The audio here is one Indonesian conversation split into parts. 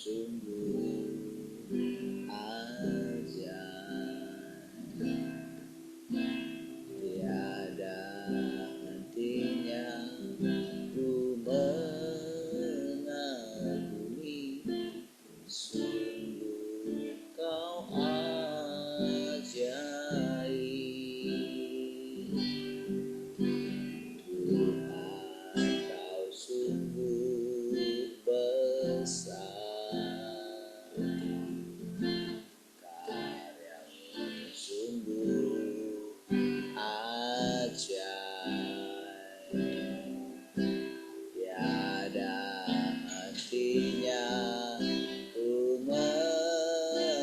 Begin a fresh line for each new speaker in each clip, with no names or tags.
sungguh ajaib, tiada hentinya ku mengagumi, sungguh kau ajaib. Tuhan, kau sungguh besar, karya-Mu sungguh ajaib, tiada hentinya ku mengagumi,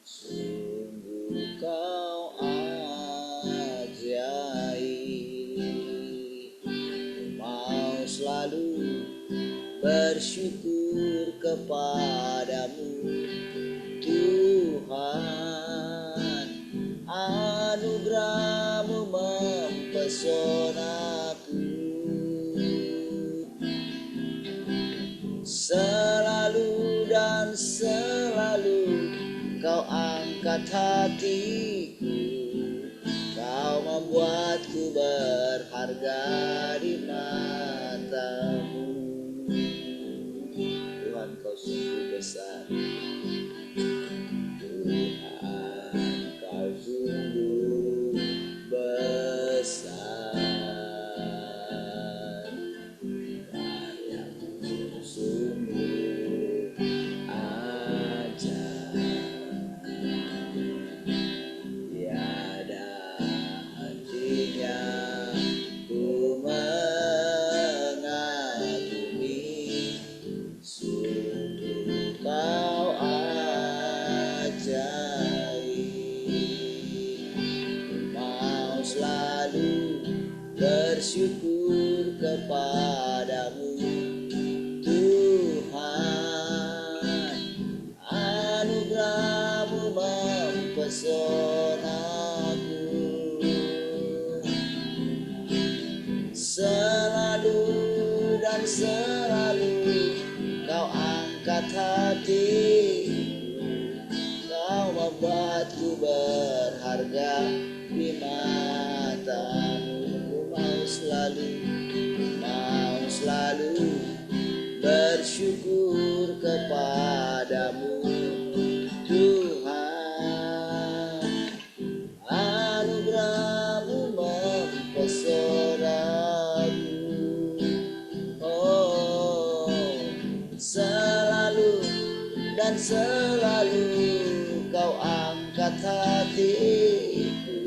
sungguh kau ajaib. Mau selalu bersyukur kepadamu Tuhan, anugerah-Mu mempesonaku, selalu dan selalu kau angkat hatiku, kau membuatku berharga di mata-Mu. Tuhan, kau sungguh besar, Tuhan, kau sungguh besar, karya-Mu sungguh ajaib, tiada hentinya ku mengagumi, sungguh kau ajaib. Mau selalu bersyukur kepadamu Tuhan, anugerah-Mu mempesonaku, selalu dan selalu kau angkat hatiku, kau membuatku berharga di mata-Mu. Mau selalu bersyukur kepadamu Tuhan, anugerah-Mu mempesonaku, oh, selalu dan selalu kau angkat hatiku,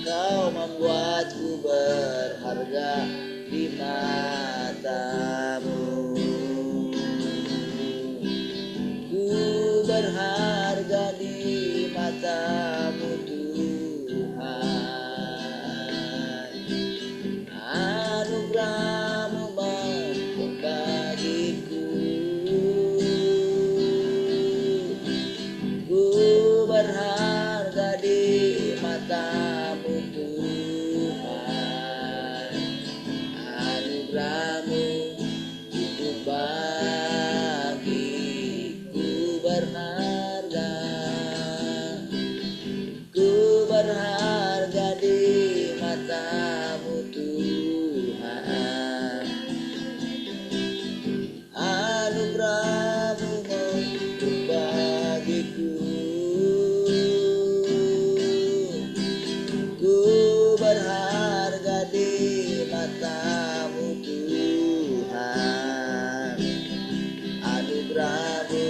kau membuatku berharga di mata-Mu. Ku berharga di mata-Mu Tuhan, anugerah-Mu mampu bagiku, ku berharga di mata-Mu Tuhan, anugerah-Mu cukup bagiku, berharga, ku berharga di mata-Mu Tuhan, anugerah-Mu cukup bagiku, ku berharga di mata-Mu Tuhan, anugerah-Mu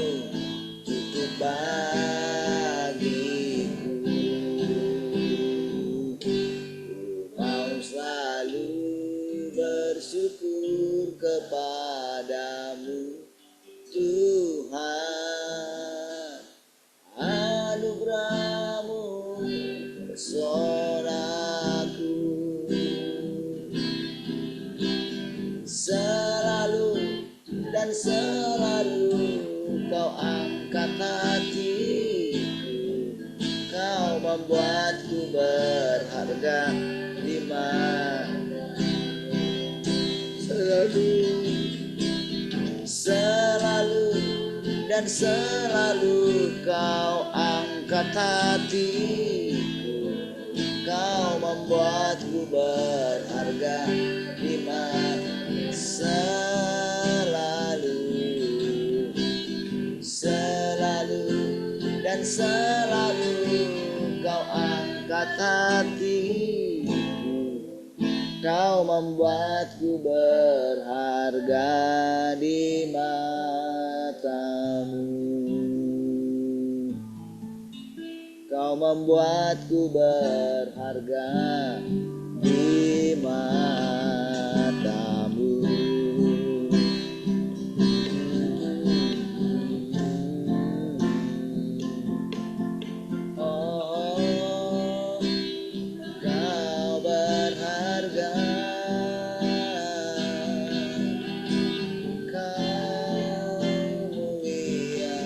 cukup bagiku. Ku mau selalu bersyukur kepadamu Tuhan, anugerah-Mu mempesonaku, selalu dan selalu kau angkat hatiku, kau membuatku berharga di mata, selalu dan selalu kau angkat hatiku. Kau membuatku berharga di mata selalu dan selalu kau angkat hatiku. Kau membuatku berharga di matamu. Kau membuatku berharga di matamu. Oh, kau berharga, kau mulia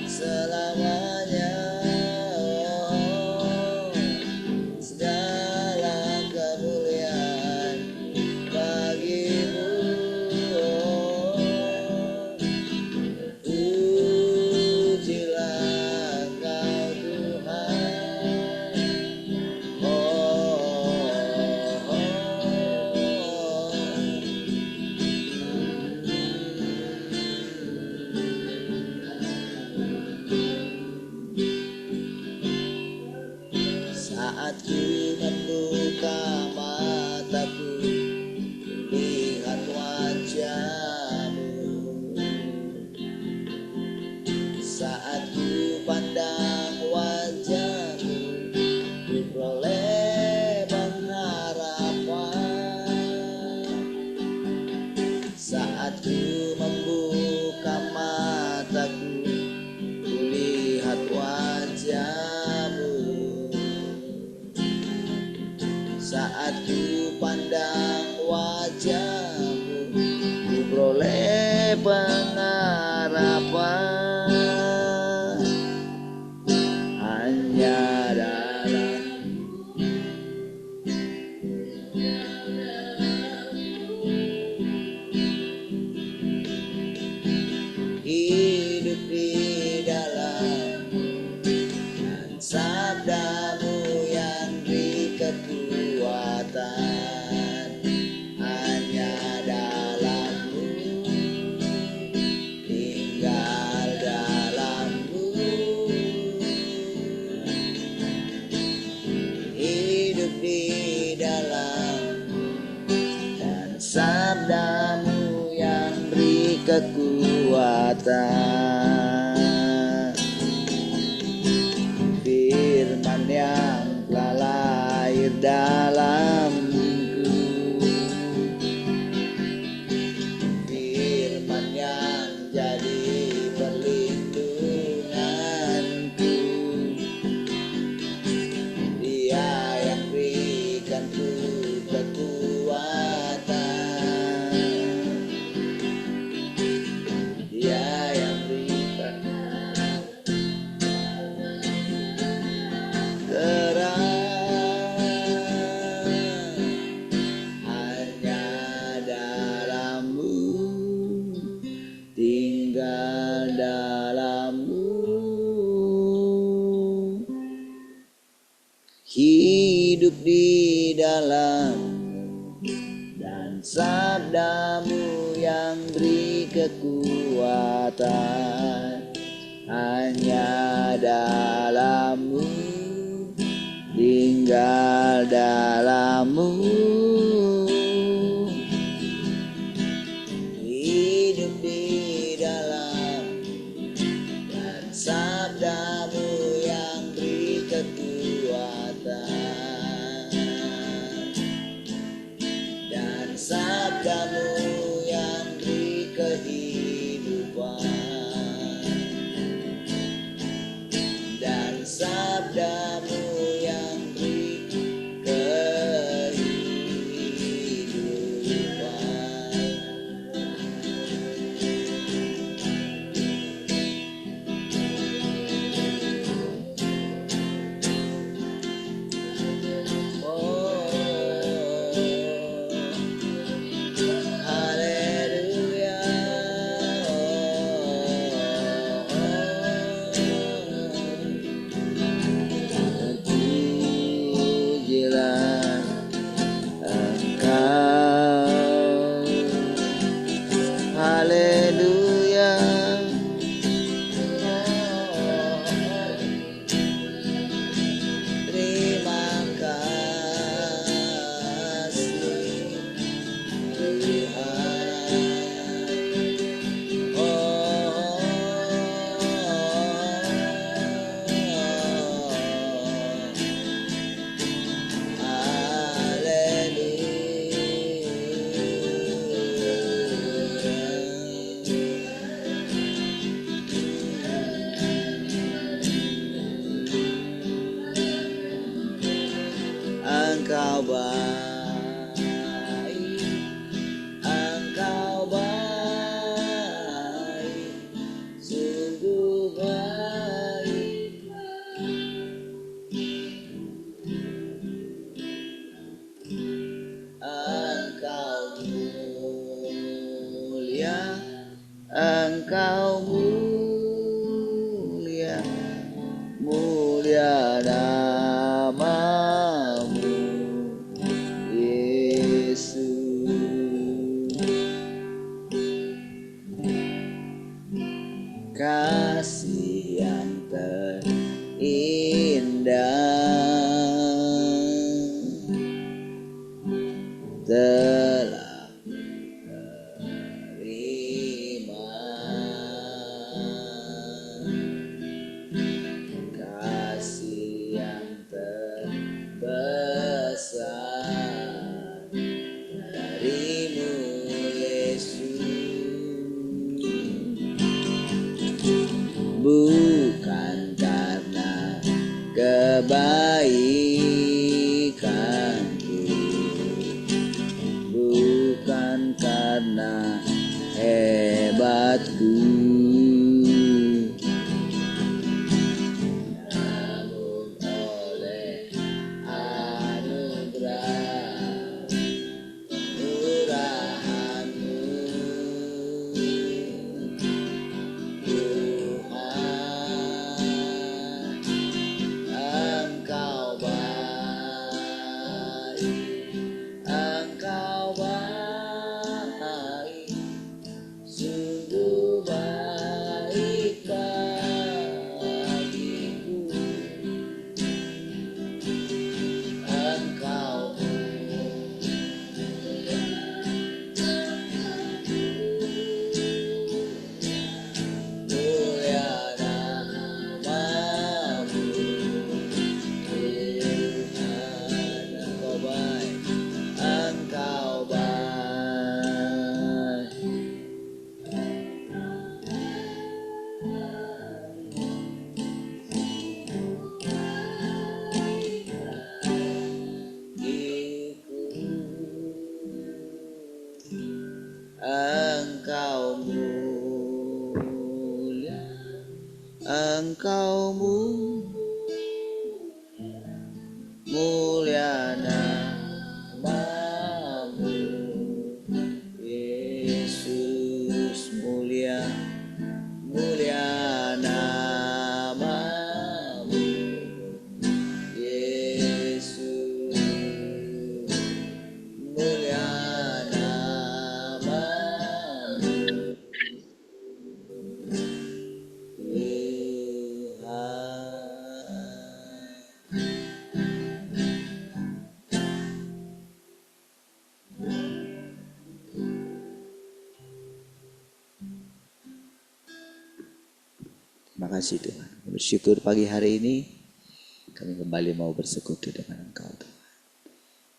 selamanya. Segala kemuliaan bagimu. Pujilah kau Tuhan. Saat ku membuka mataku, lihat wajahmu. Saat ku pandang wajahmu, ku peroleh pengharapan. Saat ku membuka mataku, ku lihat wajahmu. Saat ku pandang wajahmu, ku peroleh pengharapan. Hanya dalam hidup di dalam dan sabdamu yang beri kekuatan. Hanya dalammu, tinggal dalammu. Hidup di dalam dan sabdamu yang beri kekuatan. Firman yang telah lahir dalamku, firman yang jadi perlindunganku. Dia yang berikan ku kekuatan. Dia yang berikan terang. Hanya dalammu, tinggal dalammu. Hidup di dalam dan sabdamu yang beri kekuatan. Hanya dalammu, tinggal dalammu. Hidup di dalam dan sabdamu yang beri kekuatan. Dan sabdamu yang beri kehidupan. Dan sabdamu yang beri kehidupan. kasih yang terindah telah terima, kasih yang terbesar darimu Yesus, bukan karena kebaikanku, bukan karena hebatku, namun oleh anugerah murahan-Mu Tuhan. Engkau baik, Engkau baik, sungguh baik bagiku. Engkau mulia nama-Mu Tuhan. Engkau baik, Engkau baik. Engkau mulia, Engkau mulia nama-Mu Yesus, mulia mulia nama-Mu Yesus, mulia nama-Mu Terima kasih Tuhan. Bersyukur pagi hari ini kami kembali mau bersekutu dengan Engkau Tuhan.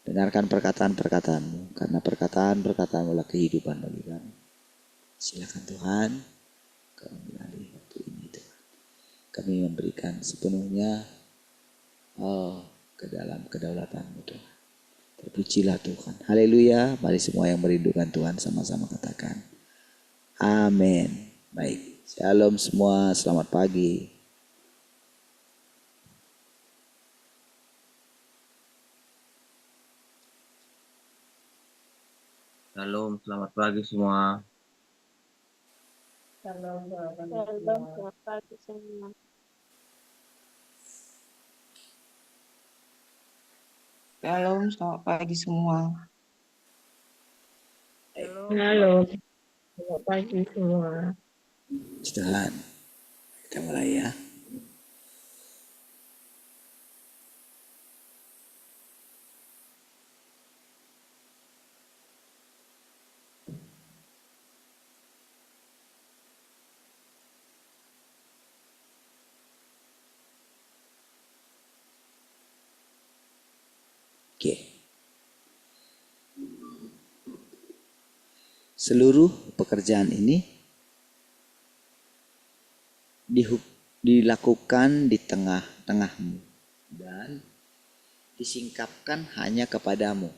Dengarkan perkataan-perkataan-Mu, karena perkataan-perkataan-Mu lah kehidupan bagi kami. Silakan Tuhan, Kau melalui waktu ini Tuhan. Kami memberikan sepenuhnya ke dalam kedaulatan-Mu Tuhan. Terpujilah Tuhan. Haleluya. Mari semua yang merindukan Tuhan sama-sama katakan amin. Baik. Shalom semua. Selamat pagi.
Shalom, selamat pagi semua.
Shalom, selamat pagi semua.
Shalom, selamat pagi semua.
Shalom, selamat pagi semua.
Tuhan, kita mulai ya. Oke. Seluruh pekerjaan ini dilakukan di tengah-tengahmu dan disingkapkan hanya kepadamu.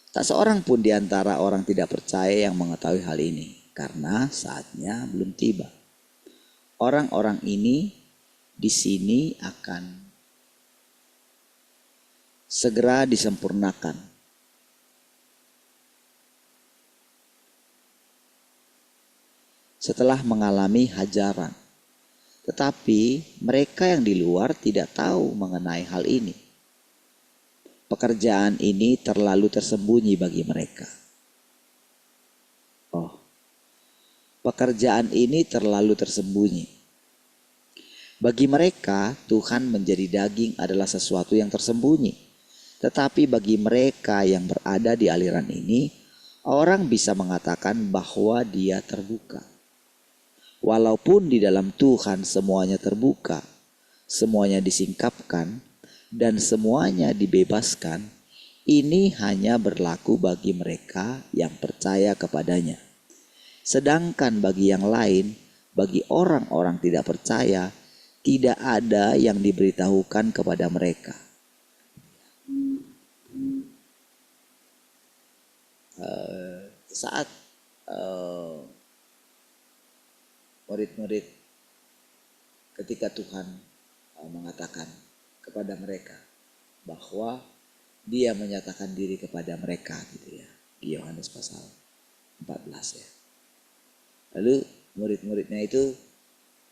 Tak seorang pun di antara orang tidak percaya yang mengetahui hal ini, karena saatnya belum tiba. Orang-orang ini di sini akan segera disempurnakan. Setelah mengalami hajaran. Tetapi mereka yang di luar tidak tahu mengenai hal ini. Pekerjaan ini terlalu tersembunyi bagi mereka. pekerjaan ini terlalu tersembunyi. Bagi mereka, Tuhan menjadi daging adalah sesuatu yang tersembunyi. Tetapi bagi mereka yang berada di aliran ini, orang bisa mengatakan bahwa dia terbuka. Walaupun di dalam Tuhan semuanya terbuka, semuanya disingkapkan, dan semuanya dibebaskan, ini hanya berlaku bagi mereka yang percaya kepadanya. Sedangkan bagi yang lain, bagi orang-orang tidak percaya, tidak ada yang diberitahukan kepada mereka. Saat murid-murid ketika Tuhan mengatakan kepada mereka bahwa dia menyatakan diri kepada mereka gitu ya, di Yohanes pasal 14 ya. Lalu murid-muridnya itu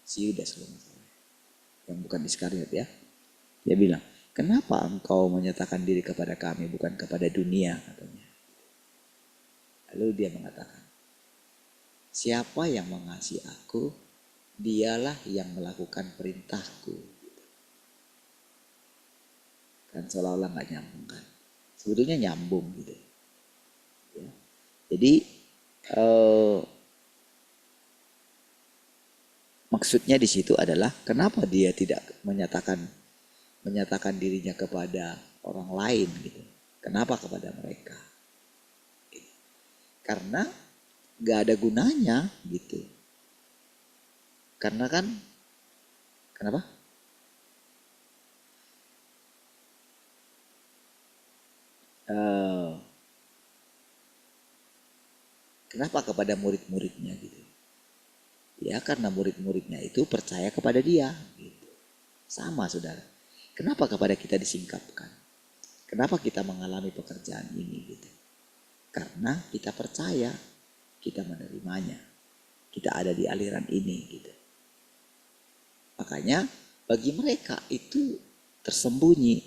si Yudas kalau nggak salah, yang bukan Iskariot ya, dia bilang, kenapa engkau menyatakan diri kepada kami bukan kepada dunia, katanya. Lalu dia mengatakan, siapa yang mengasihi aku, dialah yang melakukan perintahku. Kan seolah-olah nggak nyambung kan, sebetulnya nyambung gitu ya. Jadi maksudnya di situ adalah kenapa dia tidak menyatakan dirinya kepada orang lain gitu, kenapa kepada mereka, karena nggak ada gunanya gitu. Karena kan kenapa? Kenapa kepada murid-muridnya gitu? Ya karena murid-muridnya itu percaya kepada dia gitu. Sama saudara. Kenapa kepada kita disingkapkan? Kenapa kita mengalami pekerjaan ini gitu? Karena kita percaya, kita menerimanya, kita ada di aliran ini gitu. Makanya bagi mereka itu tersembunyi.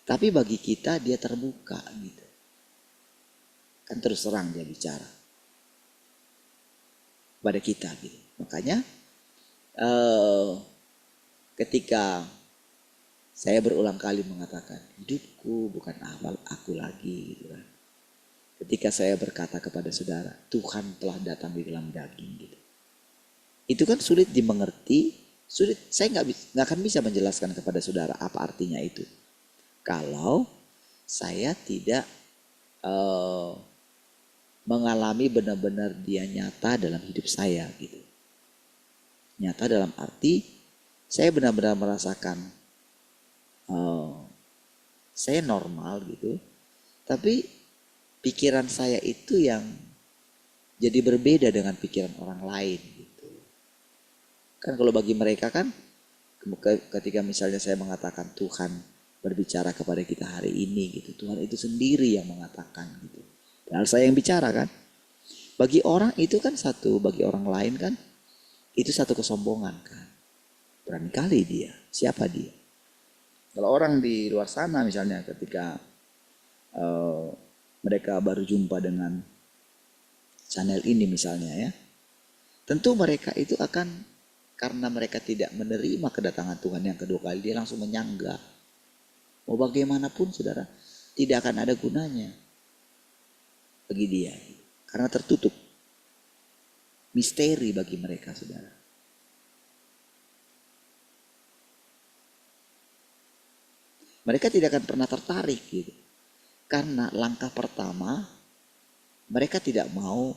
Tapi bagi kita dia terbuka gitu. Kan terus terang dia bicara pada kita gitu. Makanya ketika saya berulang kali mengatakan hidupku bukan amal aku lagi gitu kan. Ketika saya berkata kepada saudara, Tuhan telah datang di dalam daging gitu. Itu kan sulit dimengerti, sulit. Saya nggak akan bisa menjelaskan kepada saudara apa artinya itu. Kalau saya tidak mengalami benar-benar dia nyata dalam hidup saya gitu. Nyata dalam arti saya benar-benar merasakan saya normal gitu. Tapi pikiran saya itu yang jadi berbeda dengan pikiran orang lain gitu. Kan kalau bagi mereka kan ketika misalnya saya mengatakan Tuhan berbicara kepada kita hari ini gitu, Tuhan itu sendiri yang mengatakan gitu. Padahal saya yang bicara kan. Bagi orang itu kan satu, bagi orang lain kan itu satu kesombongan kan. Berani kali dia, siapa dia? Kalau orang di luar sana misalnya ketika mereka baru jumpa dengan channel ini misalnya ya, tentu mereka itu akan, karena mereka tidak menerima kedatangan Tuhan yang kedua kali, dia langsung menyanggah. Mau bagaimanapun saudara, tidak akan ada gunanya bagi dia. Karena tertutup. Misteri bagi mereka saudara. Mereka tidak akan pernah tertarik gitu. Karena langkah pertama, mereka tidak mau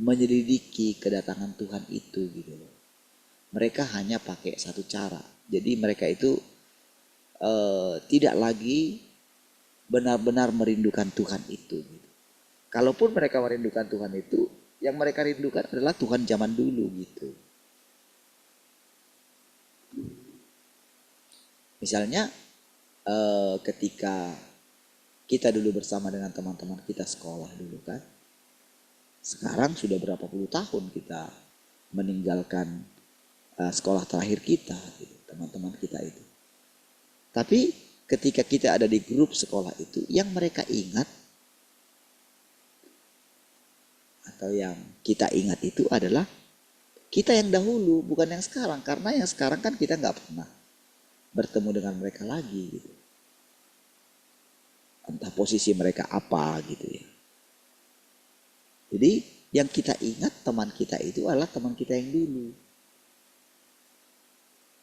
menyelidiki kedatangan Tuhan itu gitu loh. Mereka hanya pakai satu cara. Jadi mereka itu tidak lagi benar-benar merindukan Tuhan itu. Gitu. Kalaupun mereka merindukan Tuhan itu, yang mereka rindukan adalah Tuhan zaman dulu gitu. Misalnya ketika kita dulu bersama dengan teman-teman kita sekolah dulu kan. Sekarang sudah berapa puluh tahun kita meninggalkan sekolah terakhir kita, gitu, teman-teman kita itu. Tapi ketika kita ada di grup sekolah itu, yang mereka ingat atau yang kita ingat itu adalah kita yang dahulu, bukan yang sekarang. Karena yang sekarang kan kita nggak pernah bertemu dengan mereka lagi gitu. Entah posisi mereka apa gitu ya. Jadi yang kita ingat teman kita itu adalah teman kita yang dulu.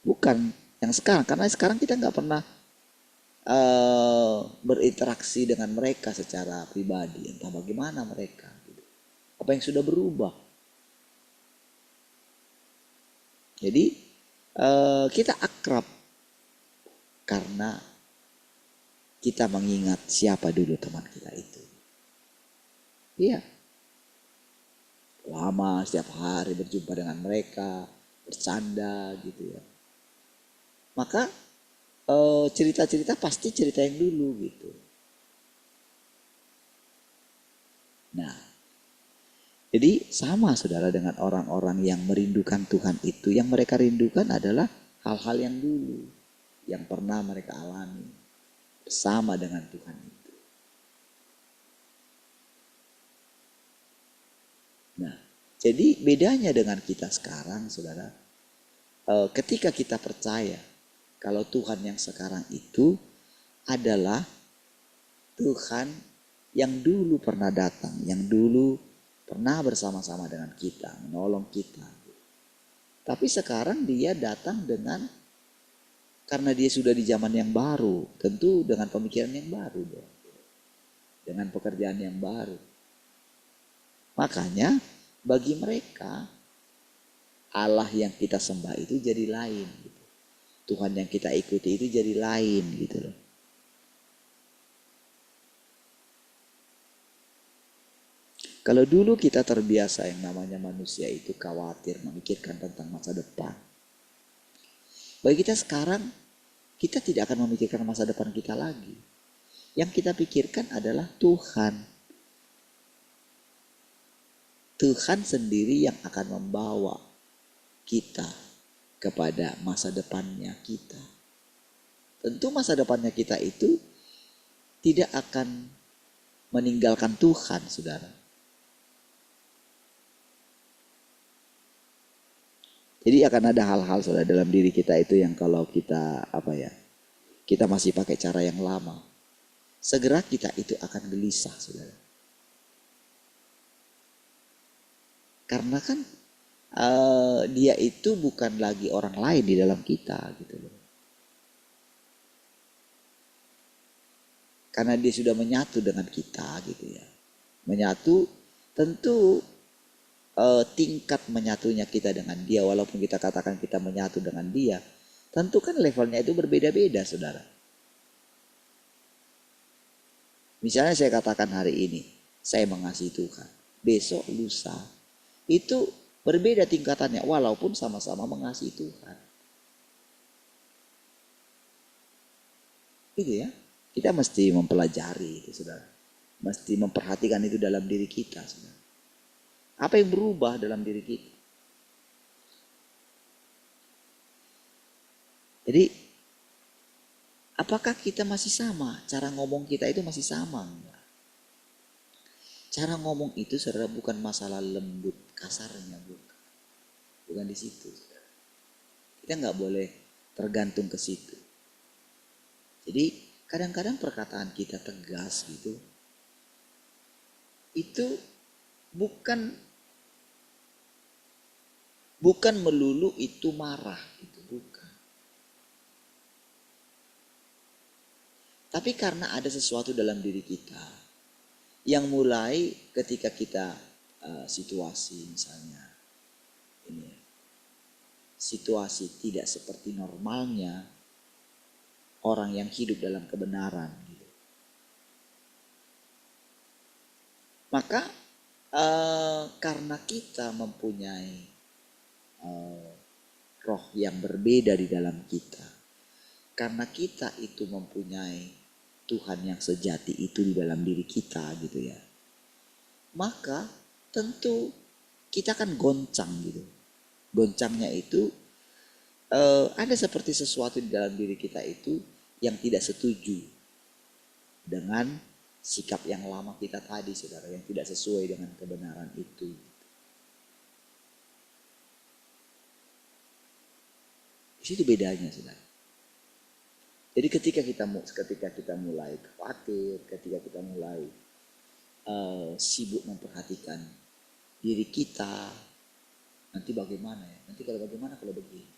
Bukan yang sekarang, karena sekarang kita nggak pernah berinteraksi dengan mereka secara pribadi. Entah bagaimana mereka. Gitu. Apa yang sudah berubah. Jadi kita akrab karena kita mengingat siapa dulu teman kita itu. Iya. Lama setiap hari berjumpa dengan mereka, bercanda gitu ya. Maka cerita-cerita pasti cerita yang dulu gitu. Nah, jadi sama saudara dengan orang-orang yang merindukan Tuhan itu. Yang mereka rindukan adalah hal-hal yang dulu, yang pernah mereka alami bersama dengan Tuhan itu. Nah, jadi bedanya dengan kita sekarang, saudara, ketika kita percaya kalau Tuhan yang sekarang itu adalah Tuhan yang dulu pernah datang, yang dulu pernah bersama-sama dengan kita, menolong kita. Tapi sekarang dia datang karena dia sudah di zaman yang baru, tentu dengan pemikiran yang baru dong. Dengan pekerjaan yang baru. Makanya bagi mereka Allah yang kita sembah itu jadi lain. Gitu. Tuhan yang kita ikuti itu jadi lain gitu loh. Kalau dulu kita terbiasa yang namanya manusia itu khawatir memikirkan tentang masa depan. Bagi kita sekarang, kita tidak akan memikirkan masa depan kita lagi. Yang kita pikirkan adalah Tuhan. Tuhan sendiri yang akan membawa kita kepada masa depannya kita. Tentu masa depannya kita itu tidak akan meninggalkan Tuhan, saudara. Jadi akan ada hal-hal saudara dalam diri kita itu yang kalau kita kita masih pakai cara yang lama, segera kita itu akan gelisah, saudara. Karena kan dia itu bukan lagi orang lain di dalam kita gitu loh. Karena dia sudah menyatu dengan kita gitu ya. Menyatu tentu tingkat menyatunya kita dengan dia, walaupun kita katakan kita menyatu dengan dia, tentu kan levelnya itu berbeda-beda, saudara. Misalnya saya katakan hari ini, saya mengasihi Tuhan. Besok, lusa, itu berbeda tingkatannya, walaupun sama-sama mengasihi Tuhan. Gitu ya. Kita mesti mempelajari itu, saudara. Mesti memperhatikan itu dalam diri kita, saudara. Apa yang berubah dalam diri kita? Jadi, apakah kita masih sama? Cara ngomong kita itu masih sama? Enggak? Cara ngomong itu saudara bukan masalah lembut, kasarnya bukan. Bukan di situ. Saudara. Kita nggak boleh tergantung ke situ. Jadi, kadang-kadang perkataan kita tegas gitu. Itu bukan melulu itu marah, itu bukan. Tapi karena ada sesuatu dalam diri kita yang mulai ketika kita situasi misalnya ini ya, situasi tidak seperti normalnya orang yang hidup dalam kebenaran. Gitu. Maka karena kita mempunyai roh yang berbeda di dalam kita, karena kita itu mempunyai Tuhan yang sejati itu di dalam diri kita gitu ya, maka tentu kita kan goncang gitu. Goncangnya itu ada seperti sesuatu di dalam diri kita itu yang tidak setuju dengan sikap yang lama kita tadi, saudara, yang tidak sesuai dengan kebenaran itu. Di situ bedanya, saudara. Jadi ketika kita mulai khawatir, ketika kita mulai sibuk memperhatikan diri kita, nanti bagaimana ya? Nanti bagaimana kalau begini?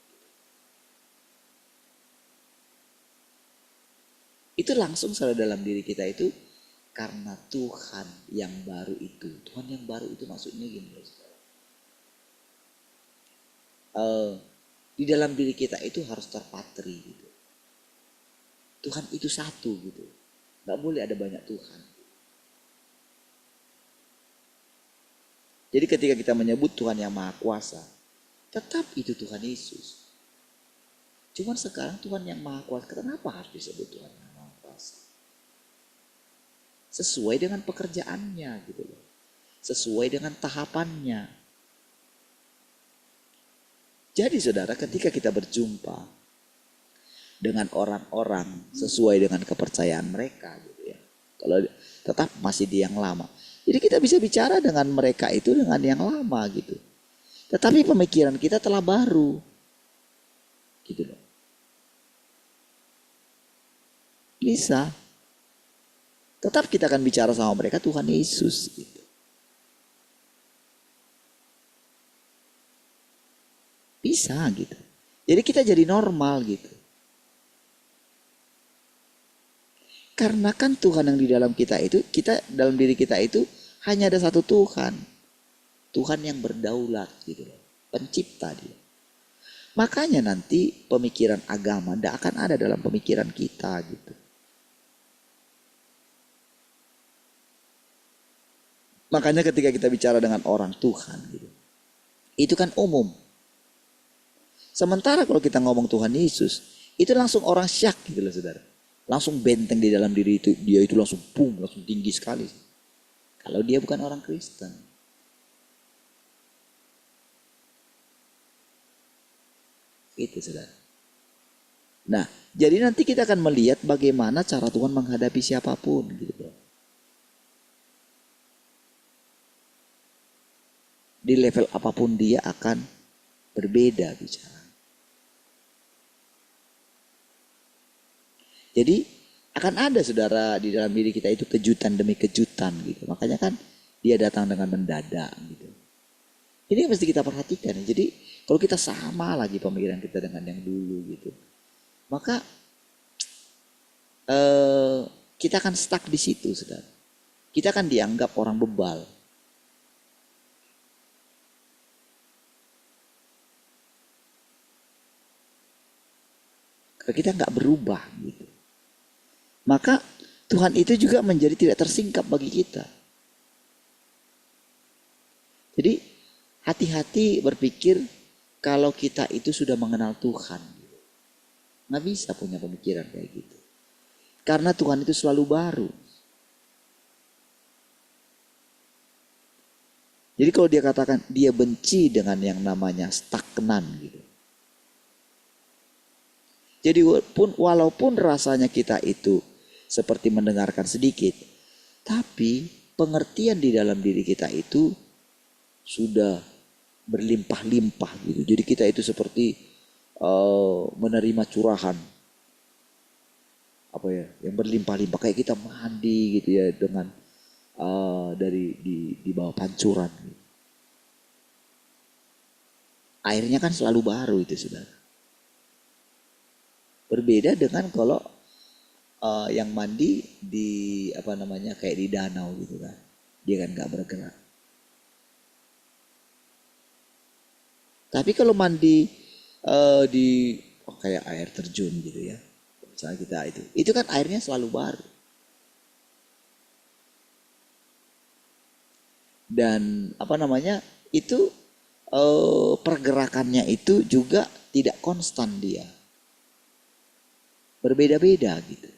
Itu langsung saudara dalam diri kita itu karena Tuhan yang baru itu. Tuhan yang baru itu maksudnya gini loh, saudara. Di dalam diri kita itu harus terpatri gitu. Tuhan itu satu gitu. Gak boleh ada banyak Tuhan. Jadi ketika kita menyebut Tuhan yang Maha Kuasa, tetap itu Tuhan Yesus. Cuman sekarang Tuhan yang Maha Kuasa, kenapa harus disebut Tuhan yang Maha Kuasa? Sesuai dengan pekerjaannya gitu loh. Sesuai dengan tahapannya. Jadi saudara, ketika kita berjumpa dengan orang-orang sesuai dengan kepercayaan mereka gitu ya. Kalau tetap masih di yang lama. Jadi kita bisa bicara dengan mereka itu dengan yang lama gitu. Tetapi pemikiran kita telah baru. Gitu loh. Bisa. Tetap kita akan bicara sama mereka Tuhan Yesus gitu. Bisa gitu. Jadi kita jadi normal gitu. Karena kan Tuhan yang di dalam kita itu, dalam diri kita itu hanya ada satu Tuhan. Tuhan yang berdaulat gitu loh. Pencipta dia. Makanya nanti pemikiran agama tidak akan ada dalam pemikiran kita gitu. Makanya ketika kita bicara dengan orang Tuhan gitu. Itu kan umum. Sementara kalau kita ngomong Tuhan Yesus, itu langsung orang syak gitu loh saudara. Langsung benteng di dalam diri itu, dia itu langsung boom, langsung tinggi sekali. Kalau dia bukan orang Kristen. Itu saudara. Nah, jadi nanti kita akan melihat bagaimana cara Tuhan menghadapi siapapun gitu. Di level apapun dia akan berbeda bicara. Jadi akan ada saudara di dalam diri kita itu kejutan demi kejutan gitu. Makanya kan dia datang dengan mendadak gitu. Ini yang mesti kita perhatikan. Jadi kalau kita sama lagi pemikiran kita dengan yang dulu gitu. Maka kita akan stuck di situ saudara. Kita akan dianggap orang bebal. Karena kita nggak berubah gitu. Maka Tuhan itu juga menjadi tidak tersingkap bagi kita. Jadi hati-hati berpikir kalau kita itu sudah mengenal Tuhan. Nggak bisa punya pemikiran kayak gitu. Karena Tuhan itu selalu baru. Jadi kalau dia katakan dia benci dengan yang namanya stagnan gitu. Jadi walaupun rasanya kita itu seperti mendengarkan sedikit, tapi pengertian di dalam diri kita itu sudah berlimpah-limpah gitu. Jadi kita itu seperti menerima curahan apa ya, yang berlimpah-limpah kayak kita mandi gitu ya dengan dari di bawah pancuran. Gitu. Airnya kan selalu baru itu saudara. Berbeda dengan kalau yang mandi di apa namanya kayak di danau gitu kan, dia kan nggak bergerak. Tapi kalau mandi di kayak air terjun gitu ya, misalnya kita itu kan airnya selalu baru. Dan apa namanya itu pergerakannya itu juga tidak konstan dia, berbeda-beda gitu.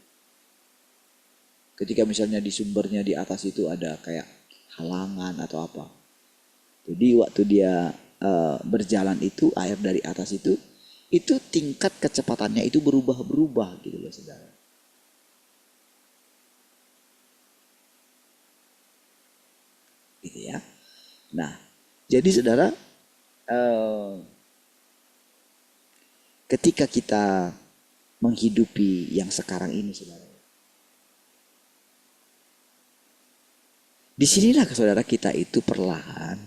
Ketika misalnya di sumbernya di atas itu ada kayak halangan atau apa. Jadi waktu dia berjalan itu air dari atas itu tingkat kecepatannya itu berubah-berubah gitu loh saudara. gitu ya. Nah, jadi saudara, ketika kita menghidupi yang sekarang ini, saudara, disinilah saudara kita itu perlahan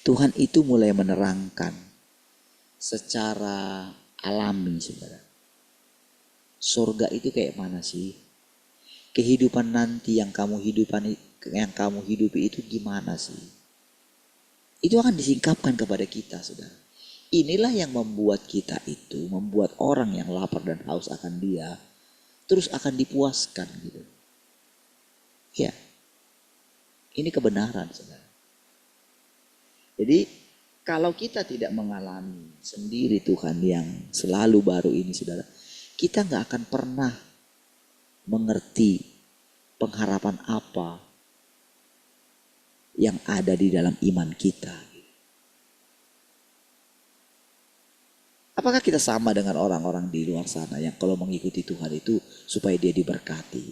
Tuhan itu mulai menerangkan secara alami, saudara. Surga itu kayak mana sih? Kehidupan nanti yang kamu hidupi itu gimana sih? Itu akan disingkapkan kepada kita, saudara. Inilah yang membuat kita itu, membuat orang yang lapar dan haus akan Dia, terus akan dipuaskan gitu. Ya, ini kebenaran, saudara. Jadi kalau kita tidak mengalami sendiri Tuhan yang selalu baru ini, saudara, kita nggak akan pernah mengerti pengharapan apa yang ada di dalam iman kita. Apakah kita sama dengan orang-orang di luar sana yang kalau mengikuti Tuhan itu supaya dia diberkati?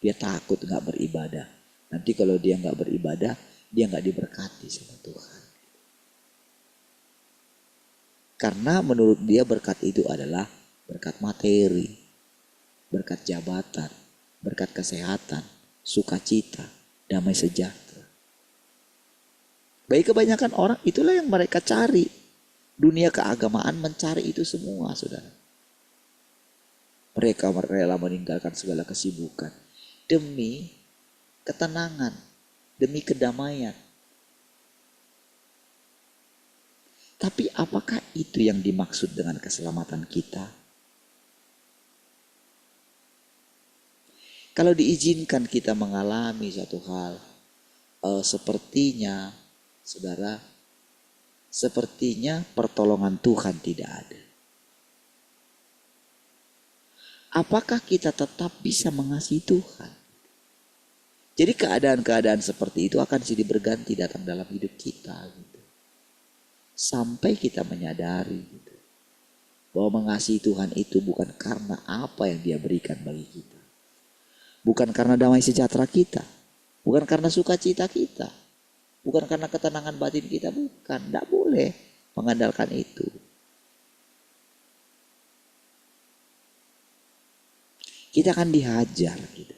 Dia takut nggak beribadah. Nanti kalau dia nggak beribadah, dia nggak diberkati sama Tuhan. Karena menurut dia berkat itu adalah berkat materi, berkat jabatan, berkat kesehatan, sukacita, damai sejahtera. Bagi kebanyakan orang itulah yang mereka cari. Dunia keagamaan mencari itu semua, saudara. Mereka rela meninggalkan segala kesibukan demi ketenangan, demi kedamaian. Tapi apakah itu yang dimaksud dengan keselamatan kita? Kalau diizinkan kita mengalami satu hal, sepertinya, saudara, sepertinya pertolongan Tuhan tidak ada. Apakah kita tetap bisa mengasihi Tuhan? Jadi keadaan-keadaan seperti itu akan silih berganti datang dalam hidup kita gitu. Sampai kita menyadari gitu, bahwa mengasihi Tuhan itu bukan karena apa yang Dia berikan bagi kita. Bukan karena damai sejahtera kita. Bukan karena sukacita kita. Bukan karena ketenangan batin kita. Bukan, tidak boleh mengandalkan itu. Kita akan dihajar gitu.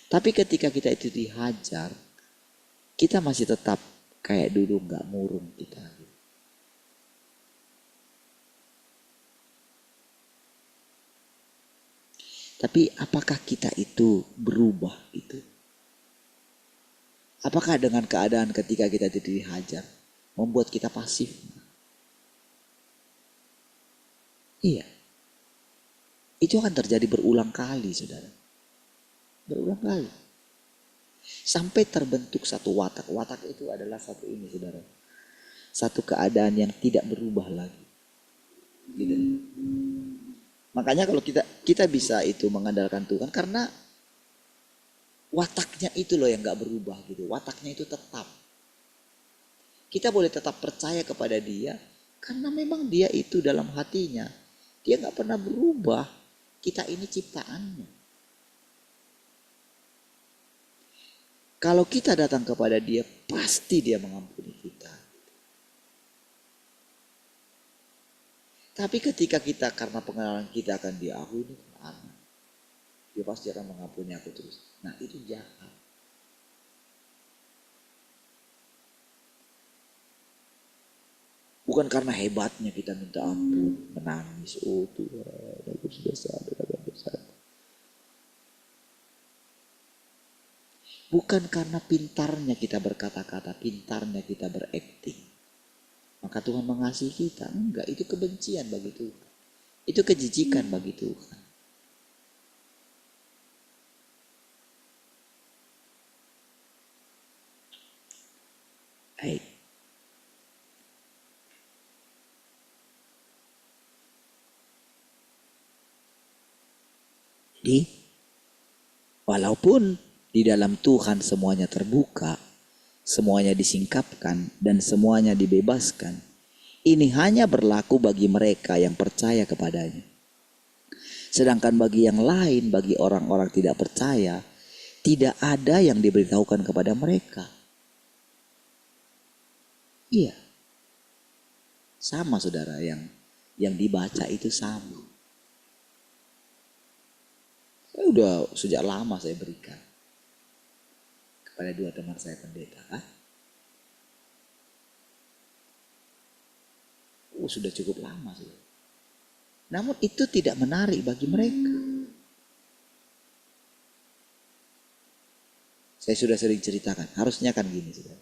Tapi ketika kita itu dihajar, kita masih tetap kayak dulu nggak murung kita. Tapi apakah kita itu berubah itu? Apakah dengan keadaan ketika kita itu dihajar membuat kita pasif? Iya. Itu akan terjadi berulang kali, saudara. Berulang kali. Sampai terbentuk satu watak. Watak itu adalah satu ini, saudara. Satu keadaan yang tidak berubah lagi. Gitu. Makanya kalau kita bisa itu mengandalkan Tuhan karena wataknya itu loh yang gak berubah gitu. Wataknya itu tetap. Kita boleh tetap percaya kepada Dia karena memang Dia itu dalam hatinya. Dia gak pernah berubah. Kita ini ciptaannya. Kalau kita datang kepada Dia, pasti Dia mengampuni kita. Tapi ketika kita karena pengenalan kita akan Dia, aku ini anak, Dia pasti akan mengampuni aku terus. Nah itu jahat. Bukan karena hebatnya kita minta ampun, menangis, oh Tuhan, aku sudah sadar akan dosa. Bukan karena pintarnya kita berkata-kata, pintarnya kita berakting. Maka Tuhan mengasihi kita. Enggak, itu kebencian bagi Tuhan. Itu kejijikan bagi Tuhan. Baik. Jadi, walaupun di dalam Tuhan semuanya terbuka, semuanya disingkapkan, dan semuanya dibebaskan, ini hanya berlaku bagi mereka yang percaya kepadanya. Sedangkan bagi yang lain, bagi orang-orang tidak percaya, Tidak ada yang diberitahukan kepada mereka. Iya. Sama saudara, yang dibaca itu sama. Udah sejak lama saya berikan kepada dua teman saya pendeta. Sudah cukup lama sudah. Namun itu tidak menarik bagi mereka. Saya sudah sering ceritakan, harusnya kan gini sudah.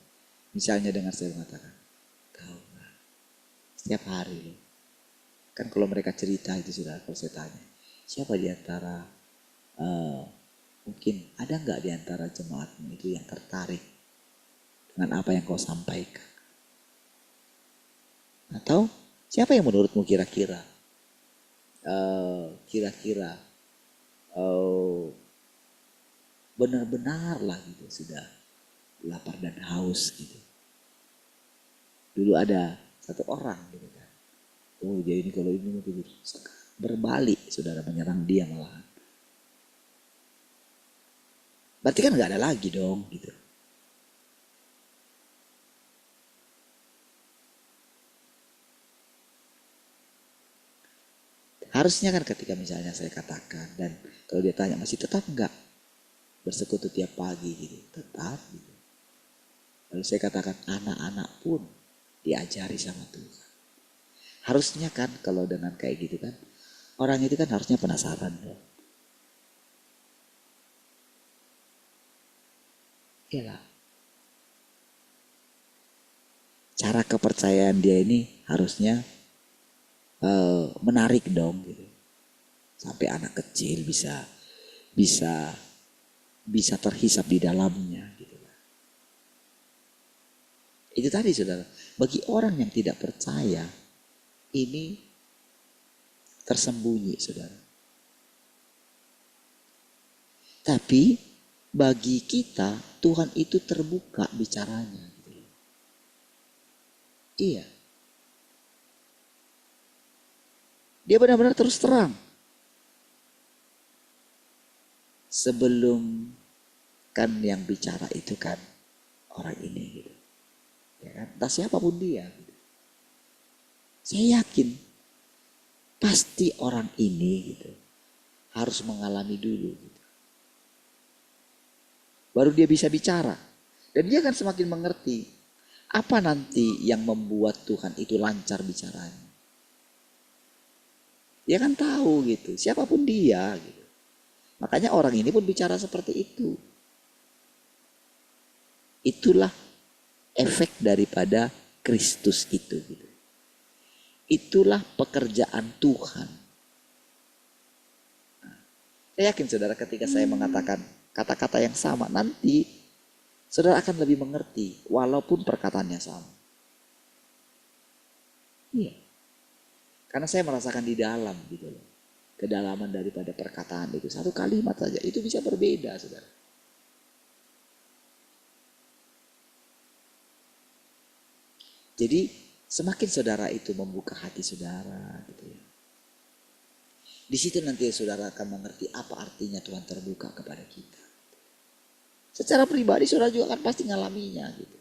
Misalnya dengar saya mengatakan, tahu nggak? Setiap hari loh. Kan kalau mereka cerita itu sudah, kalau saya tanya, siapa di antara mungkin ada nggak di antara jemaatmu itu yang tertarik dengan apa yang kau sampaikan? Atau siapa yang menurutmu kira-kira benar-benar lah gitu, sudah lapar dan haus gitu. Dulu ada satu orang gitu kan. Dia ini kalau ini tidur berbalik, saudara, menyerang dia malahan. Berarti kan nggak ada lagi dong gitu. Harusnya kan ketika misalnya saya katakan, dan kalau dia tanya masih tetap nggak bersekutu tiap pagi gitu, tetap gitu. Lalu saya katakan anak-anak pun diajari sama Tuhan. Harusnya kan kalau dengan kayak gitu kan, orang itu kan harusnya penasaran dong. Iyalah. Cara kepercayaan dia ini harusnya menarik dong gitu. Sampai anak kecil bisa terhisap di dalamnya gitu. Itu tadi saudara, bagi orang yang tidak percaya ini tersembunyi saudara. Tapi bagi kita Tuhan itu terbuka bicaranya gitu. Iya. Dia benar-benar terus terang. Sebelum kan yang bicara itu kan orang ini gitu. Ya kan? Entah siapapun dia gitu. Saya yakin pasti orang ini gitu harus mengalami dulu gitu. Baru dia bisa bicara. Dan dia akan semakin mengerti apa nanti yang membuat Tuhan itu lancar bicaranya. Dia kan tahu gitu, siapapun dia gitu. Makanya orang ini pun bicara seperti itu. Itulah efek daripada Kristus itu gitu. Itulah pekerjaan Tuhan. Nah, saya yakin saudara ketika saya mengatakan kata-kata yang sama, nanti saudara akan lebih mengerti walaupun perkataannya sama. Iya. Karena saya merasakan di dalam gitu loh. Kedalaman daripada perkataan itu. Satu kalimat saja itu bisa berbeda saudara. Jadi semakin saudara itu membuka hati saudara gitu ya. Di situ nanti saudara akan mengerti apa artinya Tuhan terbuka kepada kita. Secara pribadi saudara juga akan pasti ngalaminya gitu.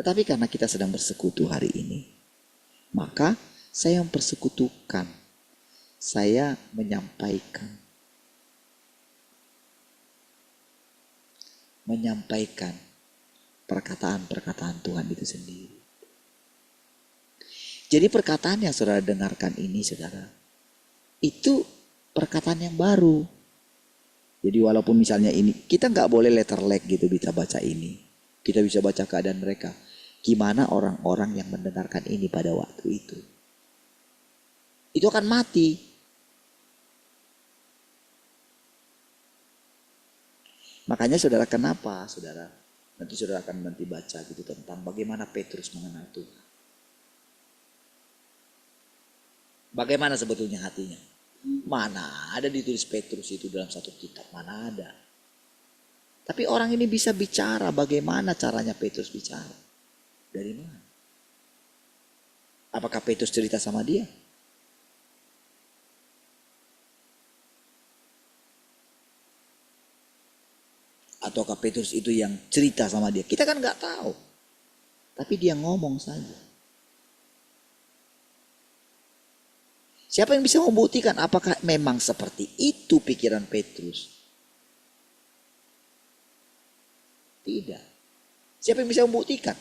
Tetapi karena kita sedang bersekutu hari ini, maka saya mempersekutukan, saya menyampaikan perkataan-perkataan Tuhan itu sendiri. Jadi perkataan yang saudara dengarkan ini saudara, itu perkataan yang baru. Jadi walaupun misalnya ini, kita nggak boleh letter lag gitu kita baca ini. Kita bisa baca keadaan mereka. Gimana orang-orang yang mendengarkan ini pada waktu itu. Itu akan mati. Makanya saudara kenapa saudara? Nanti saudara akan nanti baca gitu tentang bagaimana Petrus mengenal Tuhan. Bagaimana sebetulnya hatinya? Mana ada ditulis Petrus itu dalam satu kitab, mana ada. Tapi orang ini bisa bicara bagaimana caranya Petrus bicara. Dari mana? Apakah Petrus cerita sama dia? Ataukah Petrus itu yang cerita sama dia? Kita kan nggak tahu. Tapi dia ngomong saja. Siapa yang bisa membuktikan apakah memang seperti itu pikiran Petrus? Tidak. Siapa yang bisa membuktikan?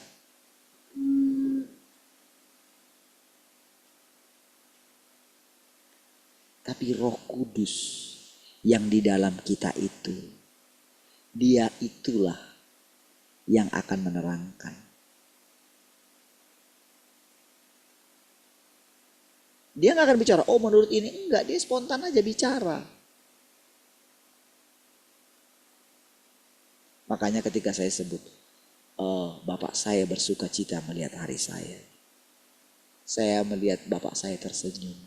Tapi Roh Kudus yang di dalam kita itu, dia itulah yang akan menerangkan. Dia nggak akan bicara, oh menurut ini enggak, dia spontan aja bicara. Makanya ketika saya sebut, Bapak saya bersuka cita melihat hari saya. Saya melihat Bapak saya tersenyum.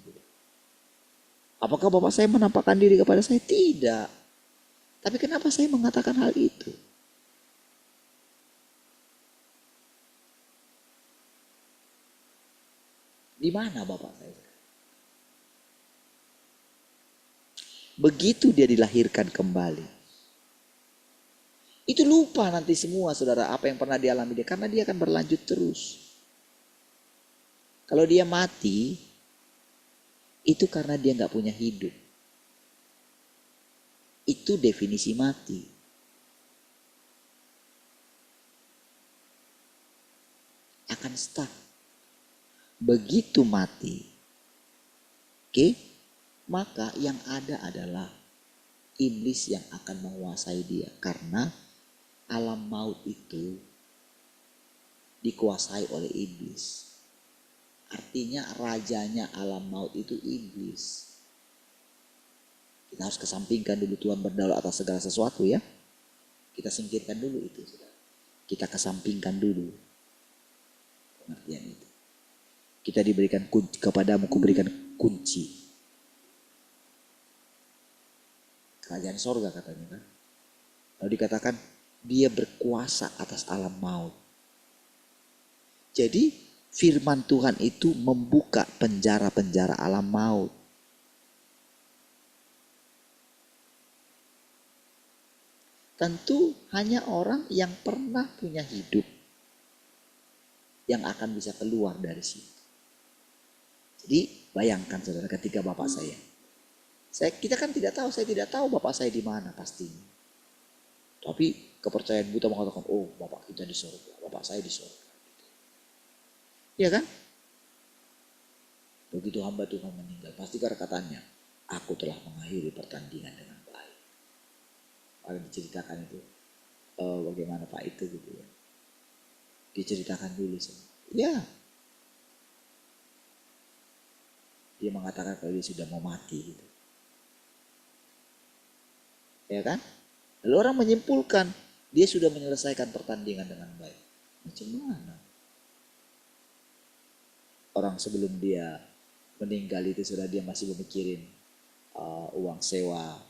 Apakah Bapak saya menampakkan diri kepada saya? Tidak. Tapi kenapa saya mengatakan hal itu? Di mana Bapak saya? Begitu dia dilahirkan kembali. Itu lupa nanti semua saudara apa yang pernah dialami dia. Karena dia akan berlanjut terus. Kalau dia mati, itu karena dia nggak punya hidup. Itu definisi mati. Akan stuck. Begitu mati, oke, maka yang ada adalah iblis yang akan menguasai dia. Karena alam maut itu dikuasai oleh iblis. Artinya rajanya alam maut itu iblis. Kita harus kesampingkan dulu Tuhan berdaulat atas segala sesuatu ya. Kita singkirkan dulu itu. Kita kesampingkan dulu pengertian itu. Kita diberikan kunci, kepadamu kuberikan kunci. Kerajaan sorga katanya kan. Lalu dikatakan dia berkuasa atas alam maut. Jadi firman Tuhan itu membuka penjara-penjara alam maut. Tentu hanya orang yang pernah punya hidup yang akan bisa keluar dari situ. Jadi bayangkan saudara ketika bapak saya. Kita kan tidak tahu, saya tidak tahu bapak saya di mana pastinya. Tapi kepercayaan buta mengatakan, oh bapak kita di surga, bapak saya di surga. Iya kan? Begitu hamba Tuhan meninggal, pasti katanya, aku telah mengakhiri pertandingan dengan baik. Kalau diceritakan itu, bagaimana Pak itu gitu ya. Diceritakan dulu semua. Ya. Dia mengatakan kalau dia sudah mau mati gitu. Ya kan? Lalu orang menyimpulkan, dia sudah menyelesaikan pertandingan dengan baik. Macam mana? Orang sebelum dia meninggal itu sudah dia masih memikirin uang sewa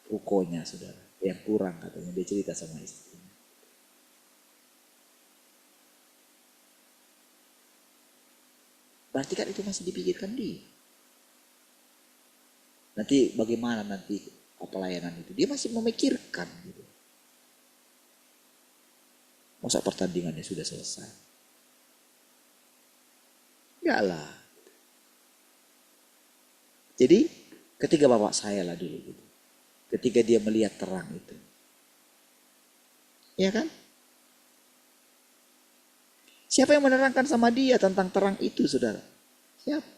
rukonya saudara. Yang kurang katanya, dia cerita sama istrinya. Berarti kan itu masih dipikirkan dia. Nanti bagaimana nanti pelayanan itu. Dia masih memikirkan gitu. Masa pertandingannya sudah selesai? Enggak lah. Jadi ketika bapak saya lah dulu gitu. Ketika dia melihat terang itu. Ya kan? Siapa yang menerangkan sama dia tentang terang itu saudara? Siapa?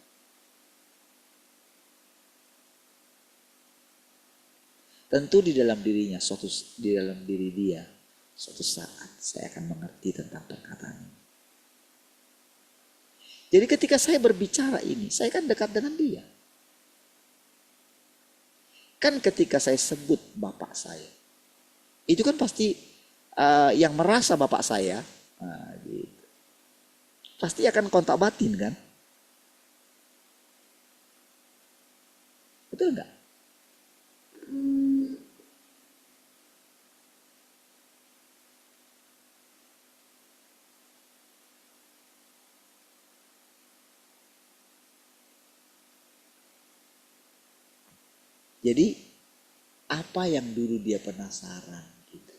Tentu di dalam dirinya, di dalam diri dia, suatu saat saya akan mengerti tentang perkataan ini. Jadi ketika saya berbicara ini, saya kan dekat dengan dia. Kan ketika saya sebut bapak saya, itu kan pasti yang merasa bapak saya, gitu, pasti akan kontak batin kan? Betul nggak? Jadi apa yang dulu dia penasaran gitu.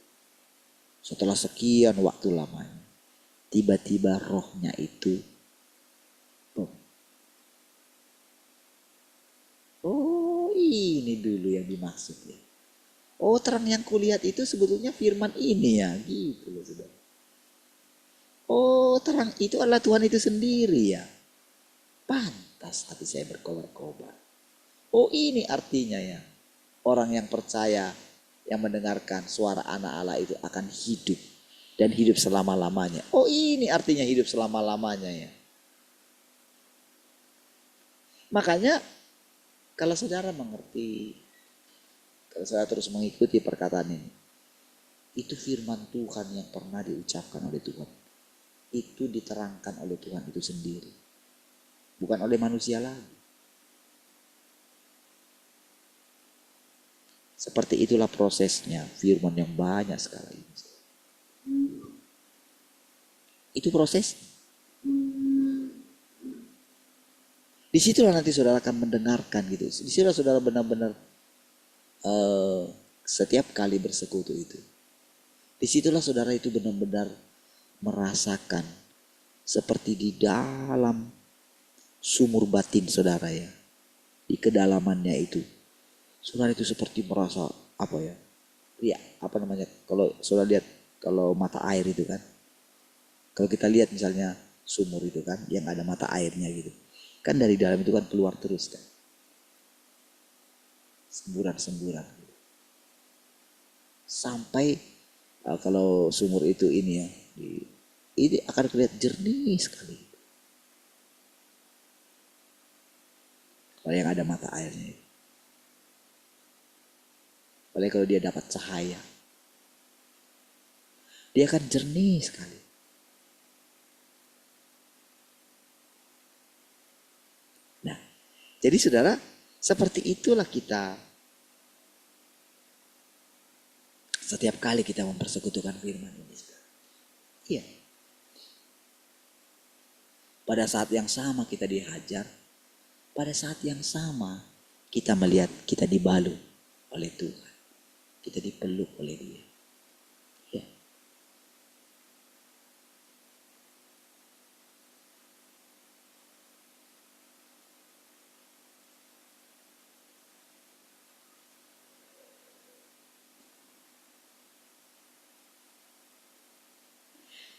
Setelah sekian waktu lamanya, tiba-tiba rohnya itu, oh ini dulu yang dimaksud ya. Oh terang yang kulihat itu sebetulnya firman ini ya, gitu loh saudara. Oh terang itu adalah Tuhan itu sendiri ya. Pantas hati saya berkobar-kobar. Oh ini artinya ya. Orang yang percaya, yang mendengarkan suara anak Allah itu akan hidup. Dan hidup selama-lamanya. Oh ini artinya hidup selama-lamanya ya. Makanya kalau saudara mengerti, kalau saudara terus mengikuti perkataan ini, itu firman Tuhan yang pernah diucapkan oleh Tuhan. Itu diterangkan oleh Tuhan itu sendiri. Bukan oleh manusia lagi. Seperti itulah prosesnya firman yang banyak sekali. Itu proses. Disitulah nanti saudara akan mendengarkan gitu. Disitulah saudara benar-benar setiap kali bersekutu itu. Disitulah saudara itu benar-benar merasakan seperti di dalam sumur batin saudara ya. Di kedalamannya itu. Saudara itu seperti merasa apa ya? Ya, apa namanya? Kalau saudara lihat kalau mata air itu kan. Kalau kita lihat misalnya sumur itu kan yang ada mata airnya gitu. Kan dari dalam itu kan keluar terus kan. Semburan-semburan. Sampai kalau sumur itu ini ya. Ini akan kelihatan jernih sekali. Kalau yang ada mata airnya. Apalagi kalau dia dapat cahaya. Dia akan jernih sekali. Nah, jadi saudara, seperti itulah kita. Setiap kali kita mempersekutukan firman ini. Iya. Pada saat yang sama kita dihajar. Pada saat yang sama kita melihat kita dibalu oleh Tuhan. Kita dipeluk oleh Dia. Ya.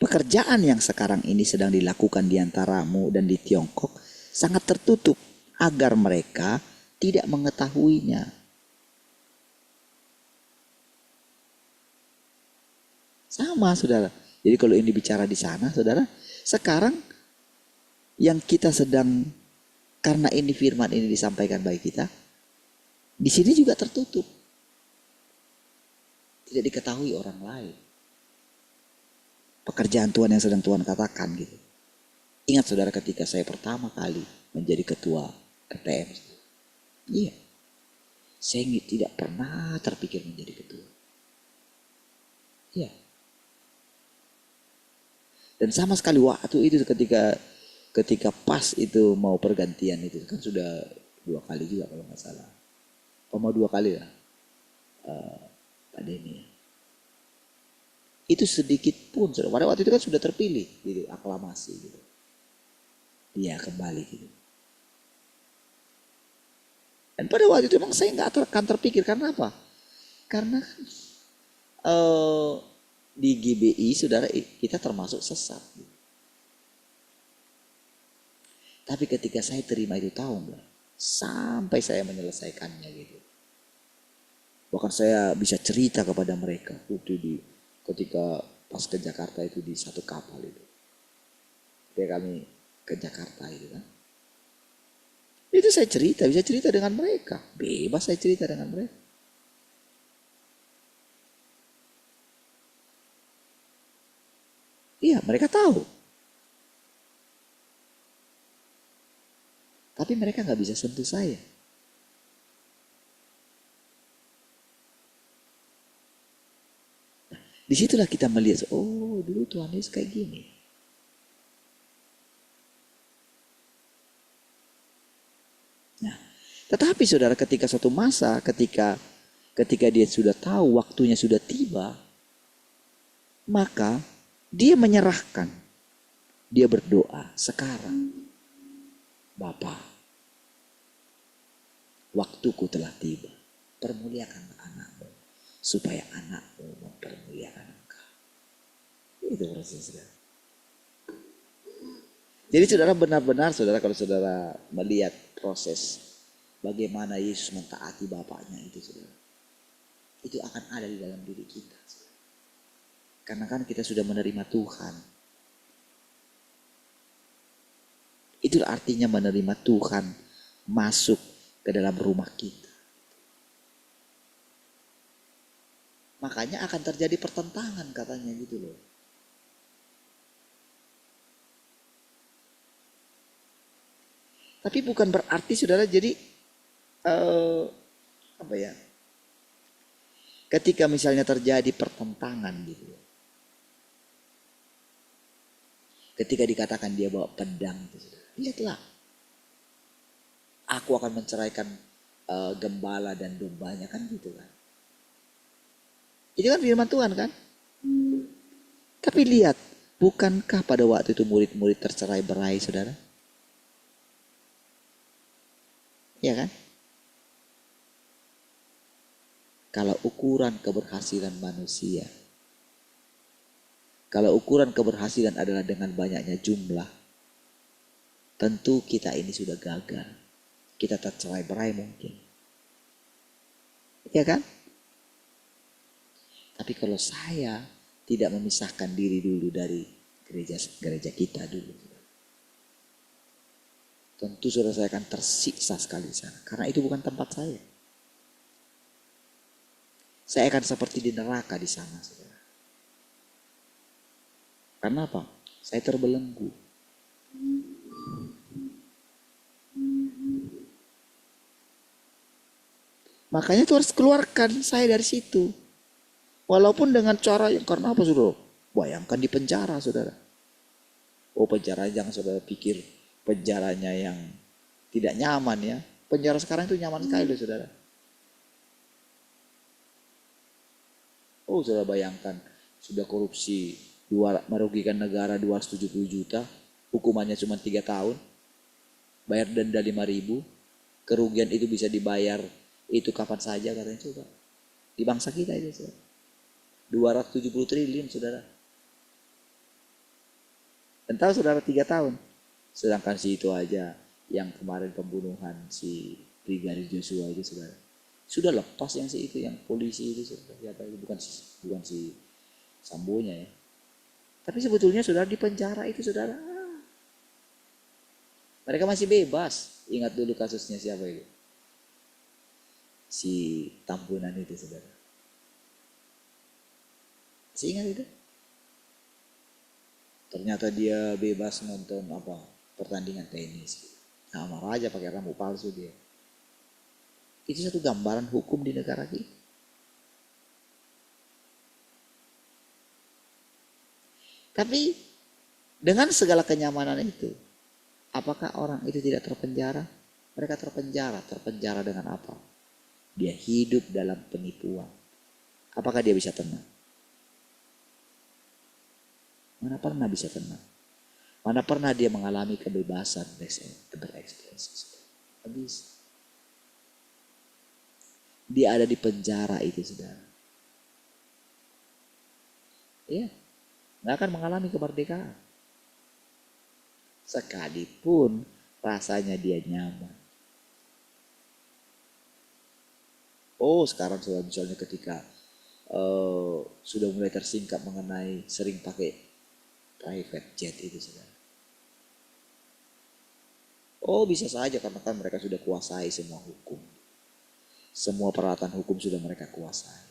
Pekerjaan yang sekarang ini sedang dilakukan di antaramu dan di Tiongkok sangat tertutup agar mereka tidak mengetahuinya. Sama saudara. Jadi kalau ini bicara di sana saudara, sekarang yang kita sedang, karena ini firman ini disampaikan bagi kita, di sini juga tertutup. Tidak diketahui orang lain. Pekerjaan Tuhan yang sedang Tuhan katakan gitu. Ingat saudara ketika saya pertama kali menjadi ketua RTM. Iya. Saya tidak pernah terpikir menjadi ketua. Iya. Dan sama sekali waktu itu ketika pas itu mau pergantian itu kan sudah 2 kali juga kalau nggak salah. Mau 2 kali lah Pak Denny. Itu sedikit pun pada waktu itu kan sudah terpilih gitu, aklamasi gitu. Dia kembali gitu. Dan pada waktu itu memang saya nggak akan terpikir karena apa? Karena di GBI saudara kita termasuk sesat. Tapi ketika saya terima itu tahu enggak? Sampai saya menyelesaikannya gitu. Bahkan saya bisa cerita kepada mereka ketika pas ke Jakarta itu di satu kapal itu. Ketika kami ke Jakarta itu kan. Itu saya bisa cerita dengan mereka. Bebas saya cerita dengan mereka. Iya, mereka tahu. Tapi mereka nggak bisa sentuh saya. Nah, disitulah kita melihat, oh dulu Tuhan Yesus kayak gini. Nah, tetapi saudara ketika suatu masa, ketika dia sudah tahu waktunya sudah tiba, Maka dia menyerahkan, dia berdoa, sekarang Bapa, waktuku telah tiba, permuliakanlah anakmu, supaya anakmu mempermuliakan engkau. Itu prosesnya. Jadi saudara, benar-benar saudara, kalau saudara melihat proses bagaimana Yesus mentaati Bapaknya itu saudara, itu akan ada di dalam diri kita. Saudara. Karena kan kita sudah menerima Tuhan. Itulah artinya menerima Tuhan masuk ke dalam rumah kita. Makanya akan terjadi pertentangan katanya gitu loh. Tapi bukan berarti saudara jadi apa ya? Ketika misalnya terjadi pertentangan gitu. Ketika dikatakan dia bawa pedang itu saudara. Lihatlah. Aku akan menceraikan gembala dan dombanya kan gitu kan. Itu kan firman Tuhan kan. Tapi lihat, bukankah pada waktu itu murid-murid tercerai berai saudara? Ya kan? Kalau ukuran keberhasilan manusia, kalau ukuran keberhasilan adalah dengan banyaknya jumlah, tentu kita ini sudah gagal. Kita tercerai berai mungkin. Ya kan? Tapi kalau saya tidak memisahkan diri dulu dari gereja kita dulu, tentu saudara saya akan tersiksa sekali di sana. Karena itu bukan tempat saya. Saya akan seperti di neraka di sana, saudara. Karena apa? Saya terbelenggu. Makanya itu harus keluarkan saya dari situ. Walaupun dengan cara yang, karena apa saudara? Bayangkan di penjara saudara. Oh penjara, jangan saudara pikir penjaranya yang tidak nyaman ya. Penjara sekarang itu nyaman sekali loh saudara. Oh saudara bayangkan, sudah korupsi, merugikan negara 270 juta, hukumannya cuma 3 tahun, bayar denda 5.000, kerugian itu bisa dibayar itu kapan saja katanya coba. Di bangsa kita itu saudara. 270 triliun saudara. Dan tahu saudara 3 tahun. Sedangkan si itu aja yang kemarin pembunuhan si Brigadir Joshua itu saudara. Sudah lepas yang si itu, yang polisi itu saudara. Siapa itu? Bukan si Sambonya ya. Tapi sebetulnya saudara di penjara itu saudara. Mereka masih bebas. Ingat dulu kasusnya siapa itu? Si Tambunan itu saudara. Masih ingat itu? Ternyata dia bebas nonton pertandingan tenis. Nah, marah aja pakai rambut palsu dia. Itu satu gambaran hukum di negara kita. Tapi dengan segala kenyamanan itu, apakah orang itu tidak terpenjara? Mereka terpenjara. Terpenjara dengan apa? Dia hidup dalam penipuan. Apakah dia bisa tenang? Mana pernah bisa tenang? Mana pernah dia mengalami kebebasan berekspresi? Habis. Dia ada di penjara itu saudara. Iya, nggak akan mengalami kemerdekaan. Sekalipun rasanya dia nyaman. Oh sekarang saudara misalnya ketika sudah mulai tersingkap mengenai sering pakai private jet itu saudara. Oh bisa saja karena kan mereka sudah kuasai semua hukum. Semua peralatan hukum sudah mereka kuasai.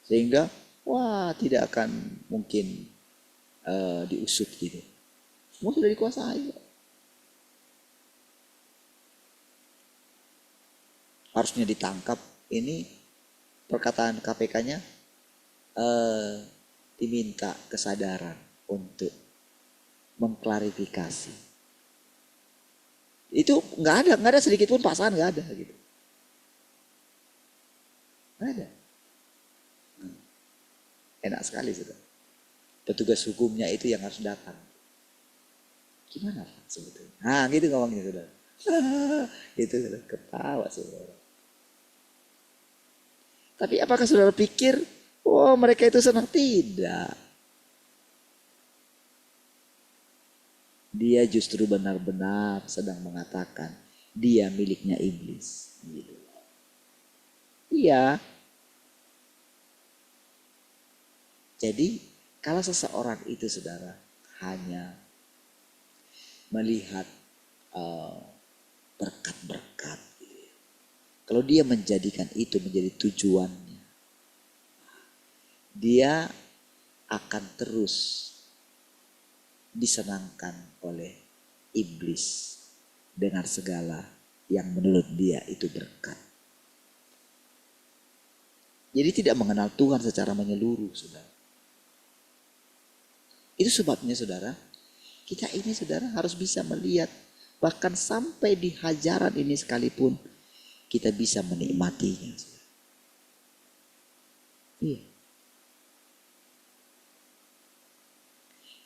Sehingga wah tidak akan mungkin diusut gitu. Semua sudah dikuasai. Harusnya ditangkap. Ini perkataan KPK-nya diminta kesadaran untuk mengklarifikasi. Itu nggak ada sedikit pun paksaan, nggak ada gitu. Nggak ada. Enak sekali sudah. Petugas hukumnya itu yang harus datang. Gimana Pak sebetulnya? Nah gitu ngomongnya sudah. Itu sudah ketawa saudara. Tapi apakah saudara pikir, oh mereka itu senang? Tidak. Dia justru benar-benar sedang mengatakan dia miliknya iblis. Gitu. Iya. Jadi kalau seseorang itu saudara hanya melihat berkat-berkat, gitu ya. Kalau dia menjadikan itu menjadi tujuannya, dia akan terus disenangkan oleh iblis dengan segala yang menurut dia itu berkat. Jadi tidak mengenal Tuhan secara menyeluruh, saudara. Itu sebabnya saudara, kita ini saudara harus bisa melihat, bahkan sampai di hajaran ini sekalipun kita bisa menikmatinya. Iya.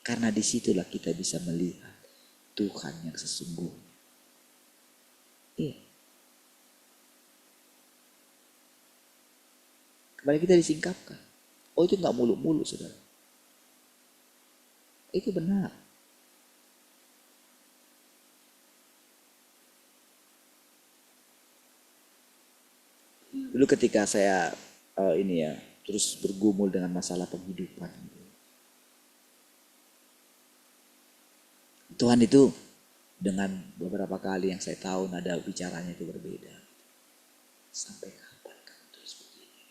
Karena disitulah kita bisa melihat Tuhan yang sesungguhnya. Iya. Kembali kita disingkapkan. Oh itu gak muluk-muluk saudara. Itu benar. Dulu ketika saya terus bergumul dengan masalah penghidupan. Tuhan itu dengan beberapa kali yang saya tahu nada bicaranya itu berbeda. Sampai kapan kamu terus begini?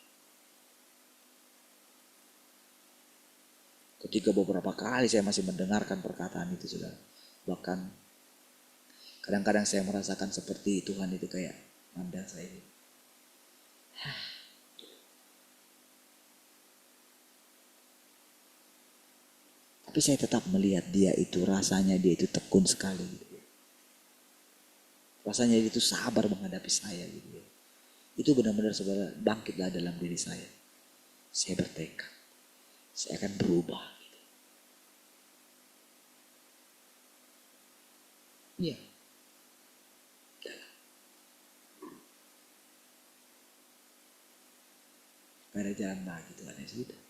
Ketika beberapa kali saya masih mendengarkan perkataan itu saudara. Bahkan kadang-kadang saya merasakan seperti Tuhan itu kayak mandang saya ini. Tapi saya tetap melihat dia itu, rasanya dia itu tekun sekali gitu. Rasanya dia itu sabar menghadapi saya gitu. Itu benar-benar saudara bangkitlah dalam diri saya. Saya bertekad, saya akan berubah gitu. Iya. Gak ada jalan lagi Tuhan ya sudah.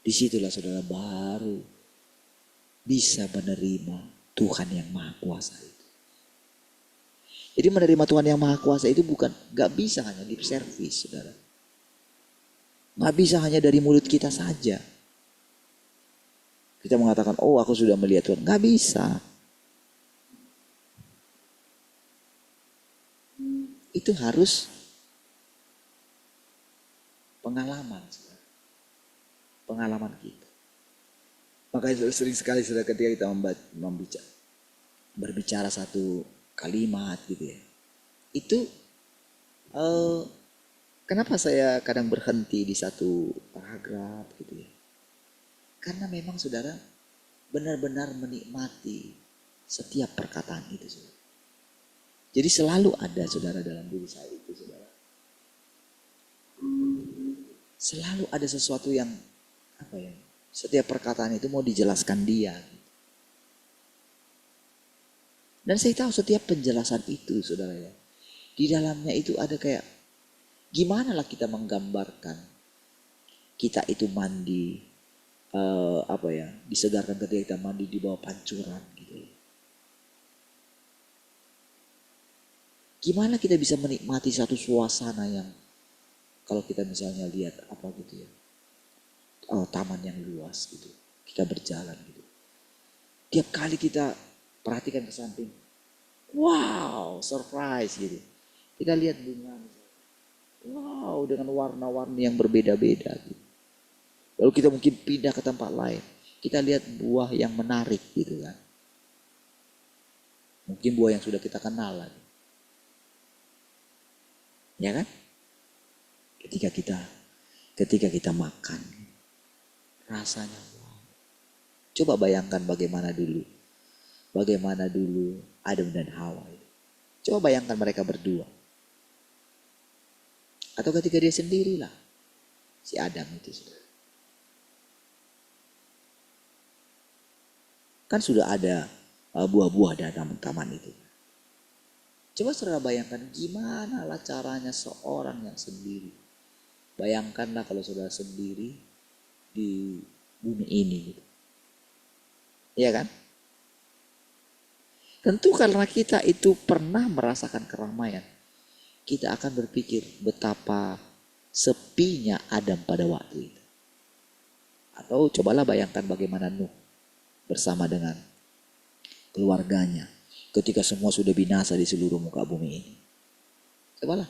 Disitulah saudara baru bisa menerima Tuhan yang Maha Kuasa itu. Jadi menerima Tuhan yang Maha Kuasa itu bukan, gak bisa hanya lip service saudara. Gak bisa hanya dari mulut kita saja. Kita mengatakan, oh aku sudah melihat Tuhan. Gak bisa. Itu harus pengalaman saudara. Pengalaman kita. Makanya sering sekali sudah ketika kita berbicara satu kalimat gitu ya. Itu kenapa saya kadang berhenti di satu paragraf gitu ya. Karena memang saudara benar-benar menikmati setiap perkataan itu saudara. Jadi selalu ada saudara dalam diri saya itu saudara. Selalu ada sesuatu yang setiap perkataan itu mau dijelaskan dia. Dan saya tahu setiap penjelasan itu saudara ya, di dalamnya itu ada kayak gimana lah kita menggambarkan kita itu mandi disegarkan ketika kita mandi di bawah pancuran gitu. Gimana kita bisa menikmati satu suasana yang kalau kita misalnya lihat gitu ya. Taman yang luas gitu. Kita berjalan gitu. Tiap kali kita perhatikan ke samping. Wow, surprise gitu. Kita lihat bunga. Wow, dengan warna-warni yang berbeda-beda gitu. Lalu kita mungkin pindah ke tempat lain. Kita lihat buah yang menarik gitu kan. Mungkin buah yang sudah kita kenal lagi. Ya kan? Ketika kita makan. Rasanya wow. Coba bayangkan bagaimana dulu. bagaimana dulu Adam dan Hawa. Coba bayangkan mereka berdua. Atau ketika dia sendirilah, si Adam itu sudah. Kan sudah ada buah-buah dalam taman itu. Coba saudara bayangkan gimana lah caranya seorang yang sendiri. Bayangkanlah kalau saudara sendiri di bumi ini. Gitu. Iya kan? Tentu karena kita itu pernah merasakan keramaian. Kita akan berpikir betapa sepinya Adam pada waktu itu. Atau cobalah bayangkan bagaimana Nuh bersama dengan keluarganya ketika semua sudah binasa di seluruh muka bumi ini. Cobalah.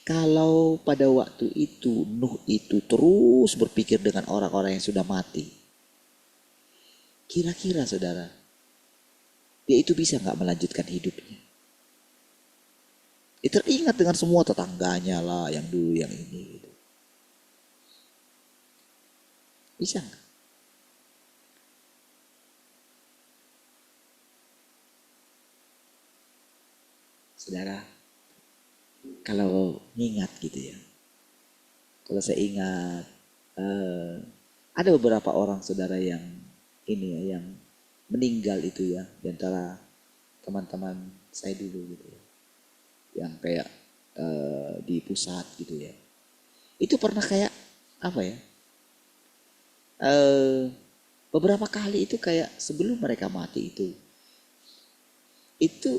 Kalau pada waktu itu Nuh itu terus berpikir dengan orang-orang yang sudah mati, kira-kira saudara, dia itu bisa nggak melanjutkan hidupnya? Dia teringat dengan semua tetangganya lah, yang dulu, yang ini. Gitu. Bisa nggak? Saudara, kalau ingat gitu ya, kalau saya ingat ada beberapa orang saudara yang ini ya, yang meninggal itu ya, di antara teman-teman saya dulu gitu ya, yang kayak di pusat gitu ya, itu pernah kayak apa ya, beberapa kali itu kayak sebelum mereka mati itu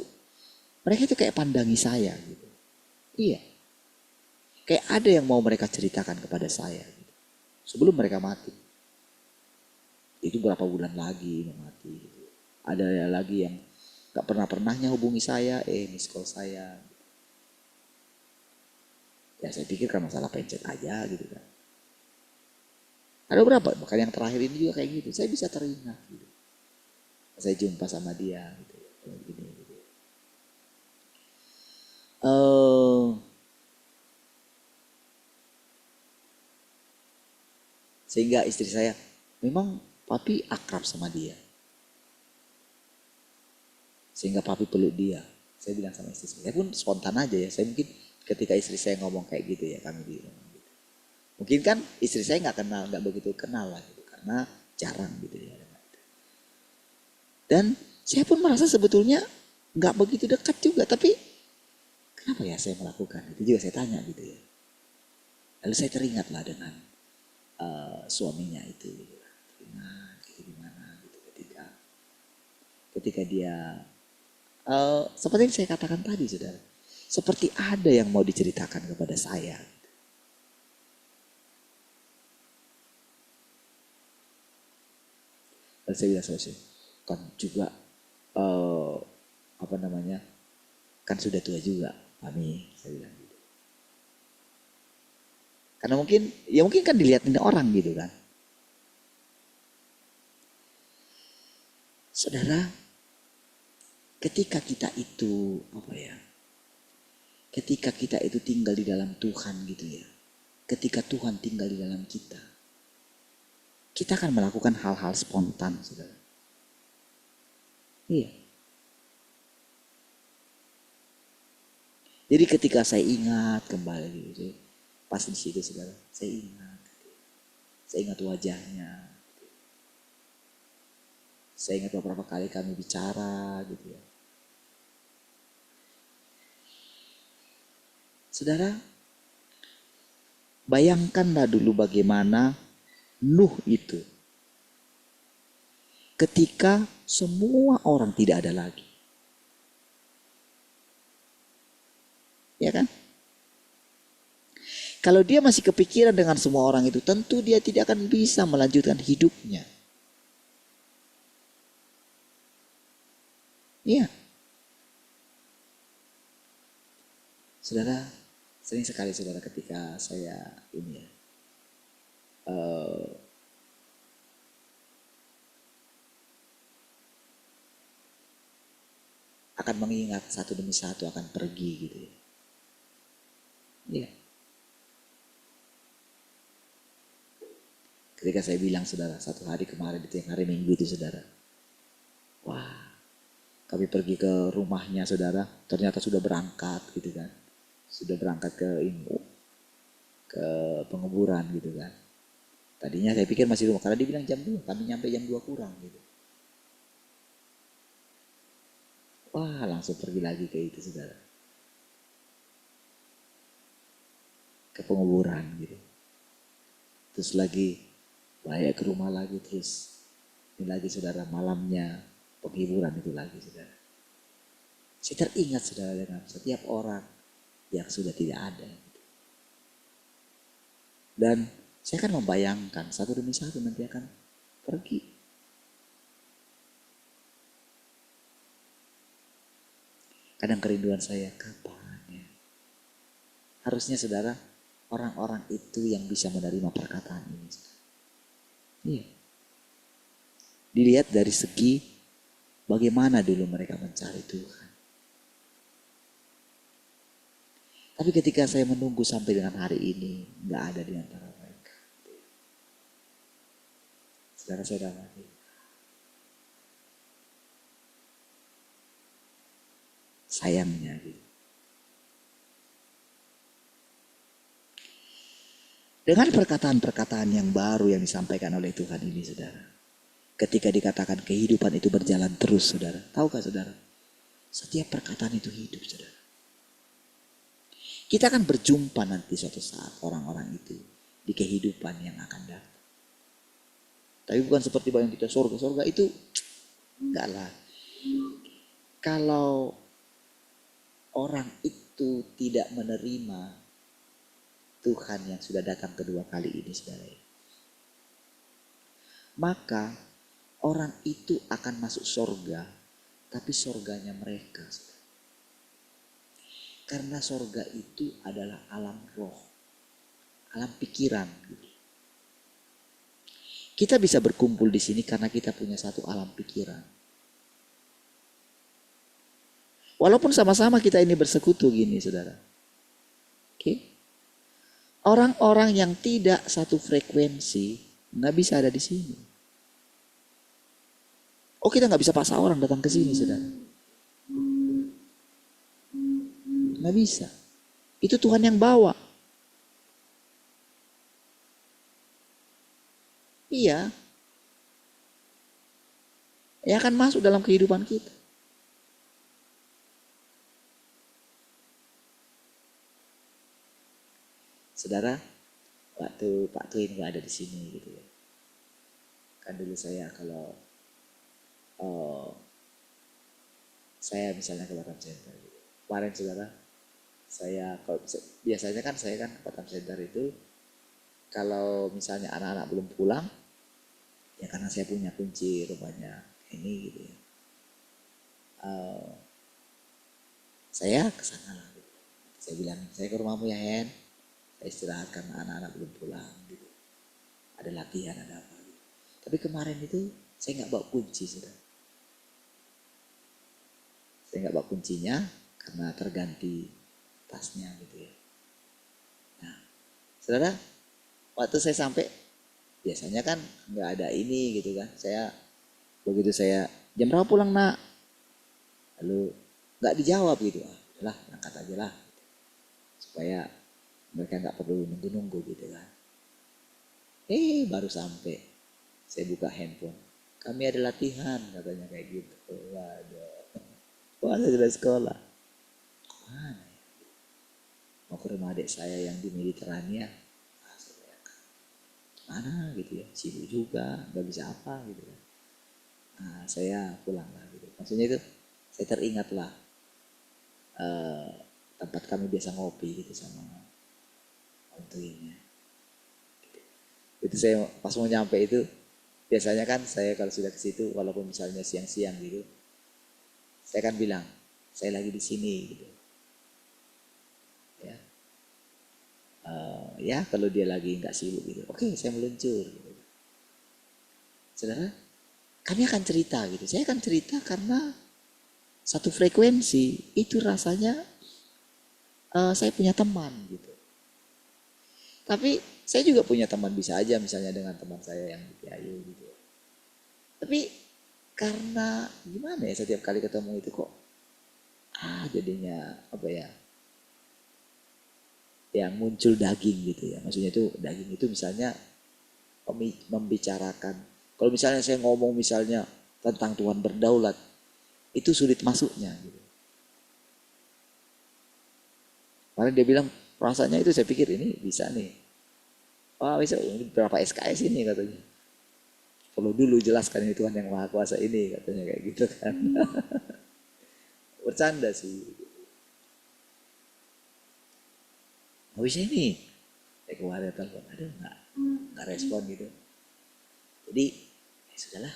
mereka itu kayak pandangi saya gitu. Iya. Kayak ada yang mau mereka ceritakan kepada saya gitu. Sebelum mereka mati. Itu berapa bulan lagi mau mati gitu. Ada lagi yang gak pernahnya hubungi saya, miss call saya. Ya saya pikir kan masalah pencet aja gitu kan. Ada berapa? Bahkan yang terakhir ini juga kayak gitu. Saya bisa teringat gitu. Saya jumpa sama dia gitu. Gini, gitu. Sehingga istri saya, memang papi akrab sama dia. Sehingga papi peluk dia. Saya bilang sama istri saya pun spontan aja ya. Saya mungkin ketika istri saya ngomong kayak gitu ya, kami bilang gitu. Mungkin kan istri saya nggak begitu kenal lah gitu, karena jarang gitu ya. Dan saya pun merasa sebetulnya nggak begitu dekat juga, tapi kenapa ya saya melakukan itu juga saya tanya gitu ya. Lalu saya teringatlah dengan suaminya itu, gitu. Teringat gitu gimana gitu ketika dia seperti yang saya katakan tadi saudara, seperti ada yang mau diceritakan kepada saya. Lalu saya bilang sama saya, kan juga apa namanya, kan sudah tua juga kami, saya bilang gitu. Karena mungkin kan dilihatin orang gitu kan. Saudara, ketika kita itu apa ya? Ketika kita itu tinggal di dalam Tuhan gitu ya. Ketika Tuhan tinggal di dalam kita, kita akan melakukan hal-hal spontan, saudara. Iya. Jadi ketika saya ingat kembali gitu, pas di situ saudara, saya ingat wajahnya. Saya ingat beberapa kali kami bicara gitu ya. Saudara, bayangkanlah dulu bagaimana Nuh itu ketika semua orang tidak ada lagi. Ya kan? Kalau dia masih kepikiran dengan semua orang itu, tentu dia tidak akan bisa melanjutkan hidupnya. Iya. Saudara, sering sekali saudara ketika saya ini ya, akan mengingat satu demi satu akan pergi gitu ya. Iya. Ketika saya bilang saudara, satu hari kemarin itu yang hari Minggu itu saudara, wah, kami pergi ke rumahnya saudara, ternyata sudah berangkat gitu kan, sudah berangkat ke ini, ke penguburan gitu kan. Tadinya saya pikir masih rumah, karena dia bilang jam 2, kami nyampe jam 2 kurang gitu. Wah, langsung pergi lagi ke itu saudara, ke penguburan gitu. Terus lagi balik ke rumah lagi, terus ini lagi saudara, malamnya penghiburan itu lagi saudara. Saya teringat saudara dengan setiap orang yang sudah tidak ada. Dan saya kan membayangkan satu demi satu nanti akan pergi. Kadang kerinduan saya, kapan ya? Harusnya saudara, orang-orang itu yang bisa menerima perkataan ini. Iya. Dilihat dari segi bagaimana dulu mereka mencari Tuhan. Tapi ketika saya menunggu sampai dengan hari ini, nggak ada di antara mereka. Saudara-saudara, sayangnya gitu. Dengan perkataan-perkataan yang baru yang disampaikan oleh Tuhan ini saudara. Ketika dikatakan kehidupan itu berjalan terus saudara. Tahukah saudara? Setiap perkataan itu hidup saudara. Kita akan berjumpa nanti suatu saat orang-orang itu di kehidupan yang akan datang. Tapi bukan seperti bayang kita surga. Surga itu enggak lah. Kalau orang itu tidak menerima Tuhan yang sudah datang kedua kali ini saudara, maka orang itu akan masuk surga, tapi surganya mereka saudara. Karena surga itu adalah alam roh, alam pikiran. Kita bisa berkumpul di sini karena kita punya satu alam pikiran. Walaupun sama-sama kita ini bersekutu gini saudara. Oke? Orang-orang yang tidak satu frekuensi nggak bisa ada di sini. Oh, kita nggak bisa paksa orang datang ke sini saudara. Nggak bisa. Itu Tuhan yang bawa. Iya. Ya akan masuk dalam kehidupan kita. Saudara, waktu Pak Twin nggak ada di sini gitu ya. Kan dulu saya kalau saya misalnya ke Batam Center gitu. Kemarin saudara, saya kalau biasanya kan saya kan ke Batam Center itu kalau misalnya anak-anak belum pulang, ya karena saya punya kunci rumahnya ini gitu ya. Saya ke sana lah gitu. Saya bilang, saya ke rumahmu ya Hen. Saya istirahat karena anak-anak belum pulang gitu. Ada latihan, ada apa gitu. Tapi kemarin itu saya nggak bawa kunci saudara. Saya nggak bawa kuncinya karena terganti tasnya gitu ya. Nah, saudara, waktu saya sampai biasanya kan nggak ada ini gitu kan. Saya begitu saya jam berapa pulang nak? Lalu nggak dijawab gitu. Ah, udahlah berangkat aja lah. Supaya mereka nggak perlu nunggu-nunggu gitu kan. Baru sampai saya buka handphone. Kami ada latihan katanya kayak gitu. Waduh, sudah sekolah. Mana ya? Mau ke rumah adik saya yang di Mediterania. Mana gitu ya, sibuk juga, nggak bisa apa gitu kan. Nah, saya pulang lah gitu. Maksudnya itu saya teringat lah tempat kami biasa ngopi gitu sama tentunya. Itu saya pas mau nyampe itu biasanya kan saya kalau sudah ke situ walaupun misalnya siang-siang gitu, saya kan bilang saya lagi di sini gitu. Ya, ya kalau dia lagi nggak sibuk gitu, oke saya meluncur. Gitu. Saudara, kami akan cerita gitu. Saya akan cerita karena satu frekuensi itu rasanya saya punya teman gitu. Tapi saya juga punya teman, bisa aja misalnya dengan teman saya yang di PIU gitu. Tapi karena gimana ya, setiap kali ketemu itu kok jadinya apa ya, yang muncul daging gitu ya. Maksudnya itu daging itu misalnya membicarakan. Kalau misalnya saya ngomong misalnya tentang Tuhan berdaulat, itu sulit masuknya gitu. Kemarin dia bilang rasanya itu, saya pikir ini bisa nih. Wah bisa, ini berapa SKS ini katanya. Kalau dulu jelaskan ini Tuhan yang Maha Kuasa ini katanya, kayak gitu kan. Bercanda sih. Habis ini, kemarin telepon, aduh nggak respon gitu. Jadi, ya sudahlah,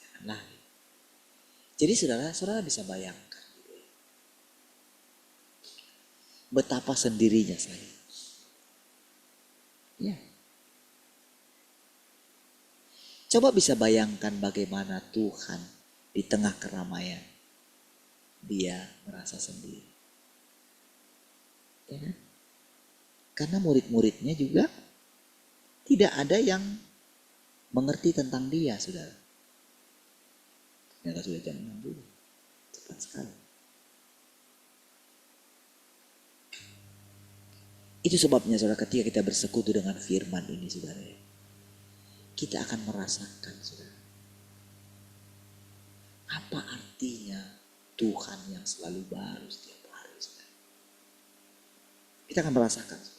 janganlah. Jadi saudara bisa bayangkan gitu ya, betapa sendirinya saya. Ya. Coba bisa bayangkan bagaimana Tuhan di tengah keramaian, dia merasa sendiri. Ya kan? Karena murid-muridnya juga tidak ada yang mengerti tentang dia, saudara. Ternyata sudah jam 6 dulu. Cepat sekali. Itu sebabnya saudara, ketika kita bersekutu dengan firman ini, saudara, kita akan merasakan, saudara, apa artinya Tuhan yang selalu baru setiap hari, saudara. Kita akan merasakan, saudara.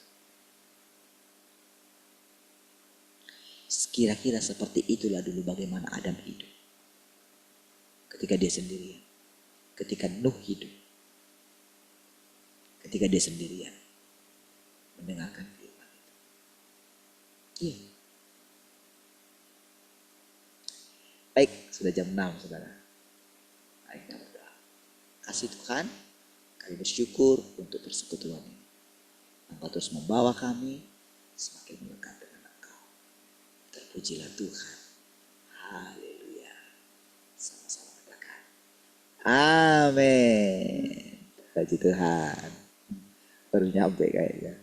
Kira-kira seperti itulah dulu bagaimana Adam hidup. Ketika dia sendirian. Ketika Nuh hidup. Ketika dia sendirian. Mendengarkan firman itu. Iya. Baik, sudah jam 6 saudara. Baik, kita berdoa. Kasih Tuhan, kami bersyukur untuk persekutuan ini. Engkau terus membawa kami semakin melekat dengan Engkau. Terpujilah Tuhan. Haleluya. Sama-sama katakan. Amin. Puji Tuhan. Baru nyampe kayaknya.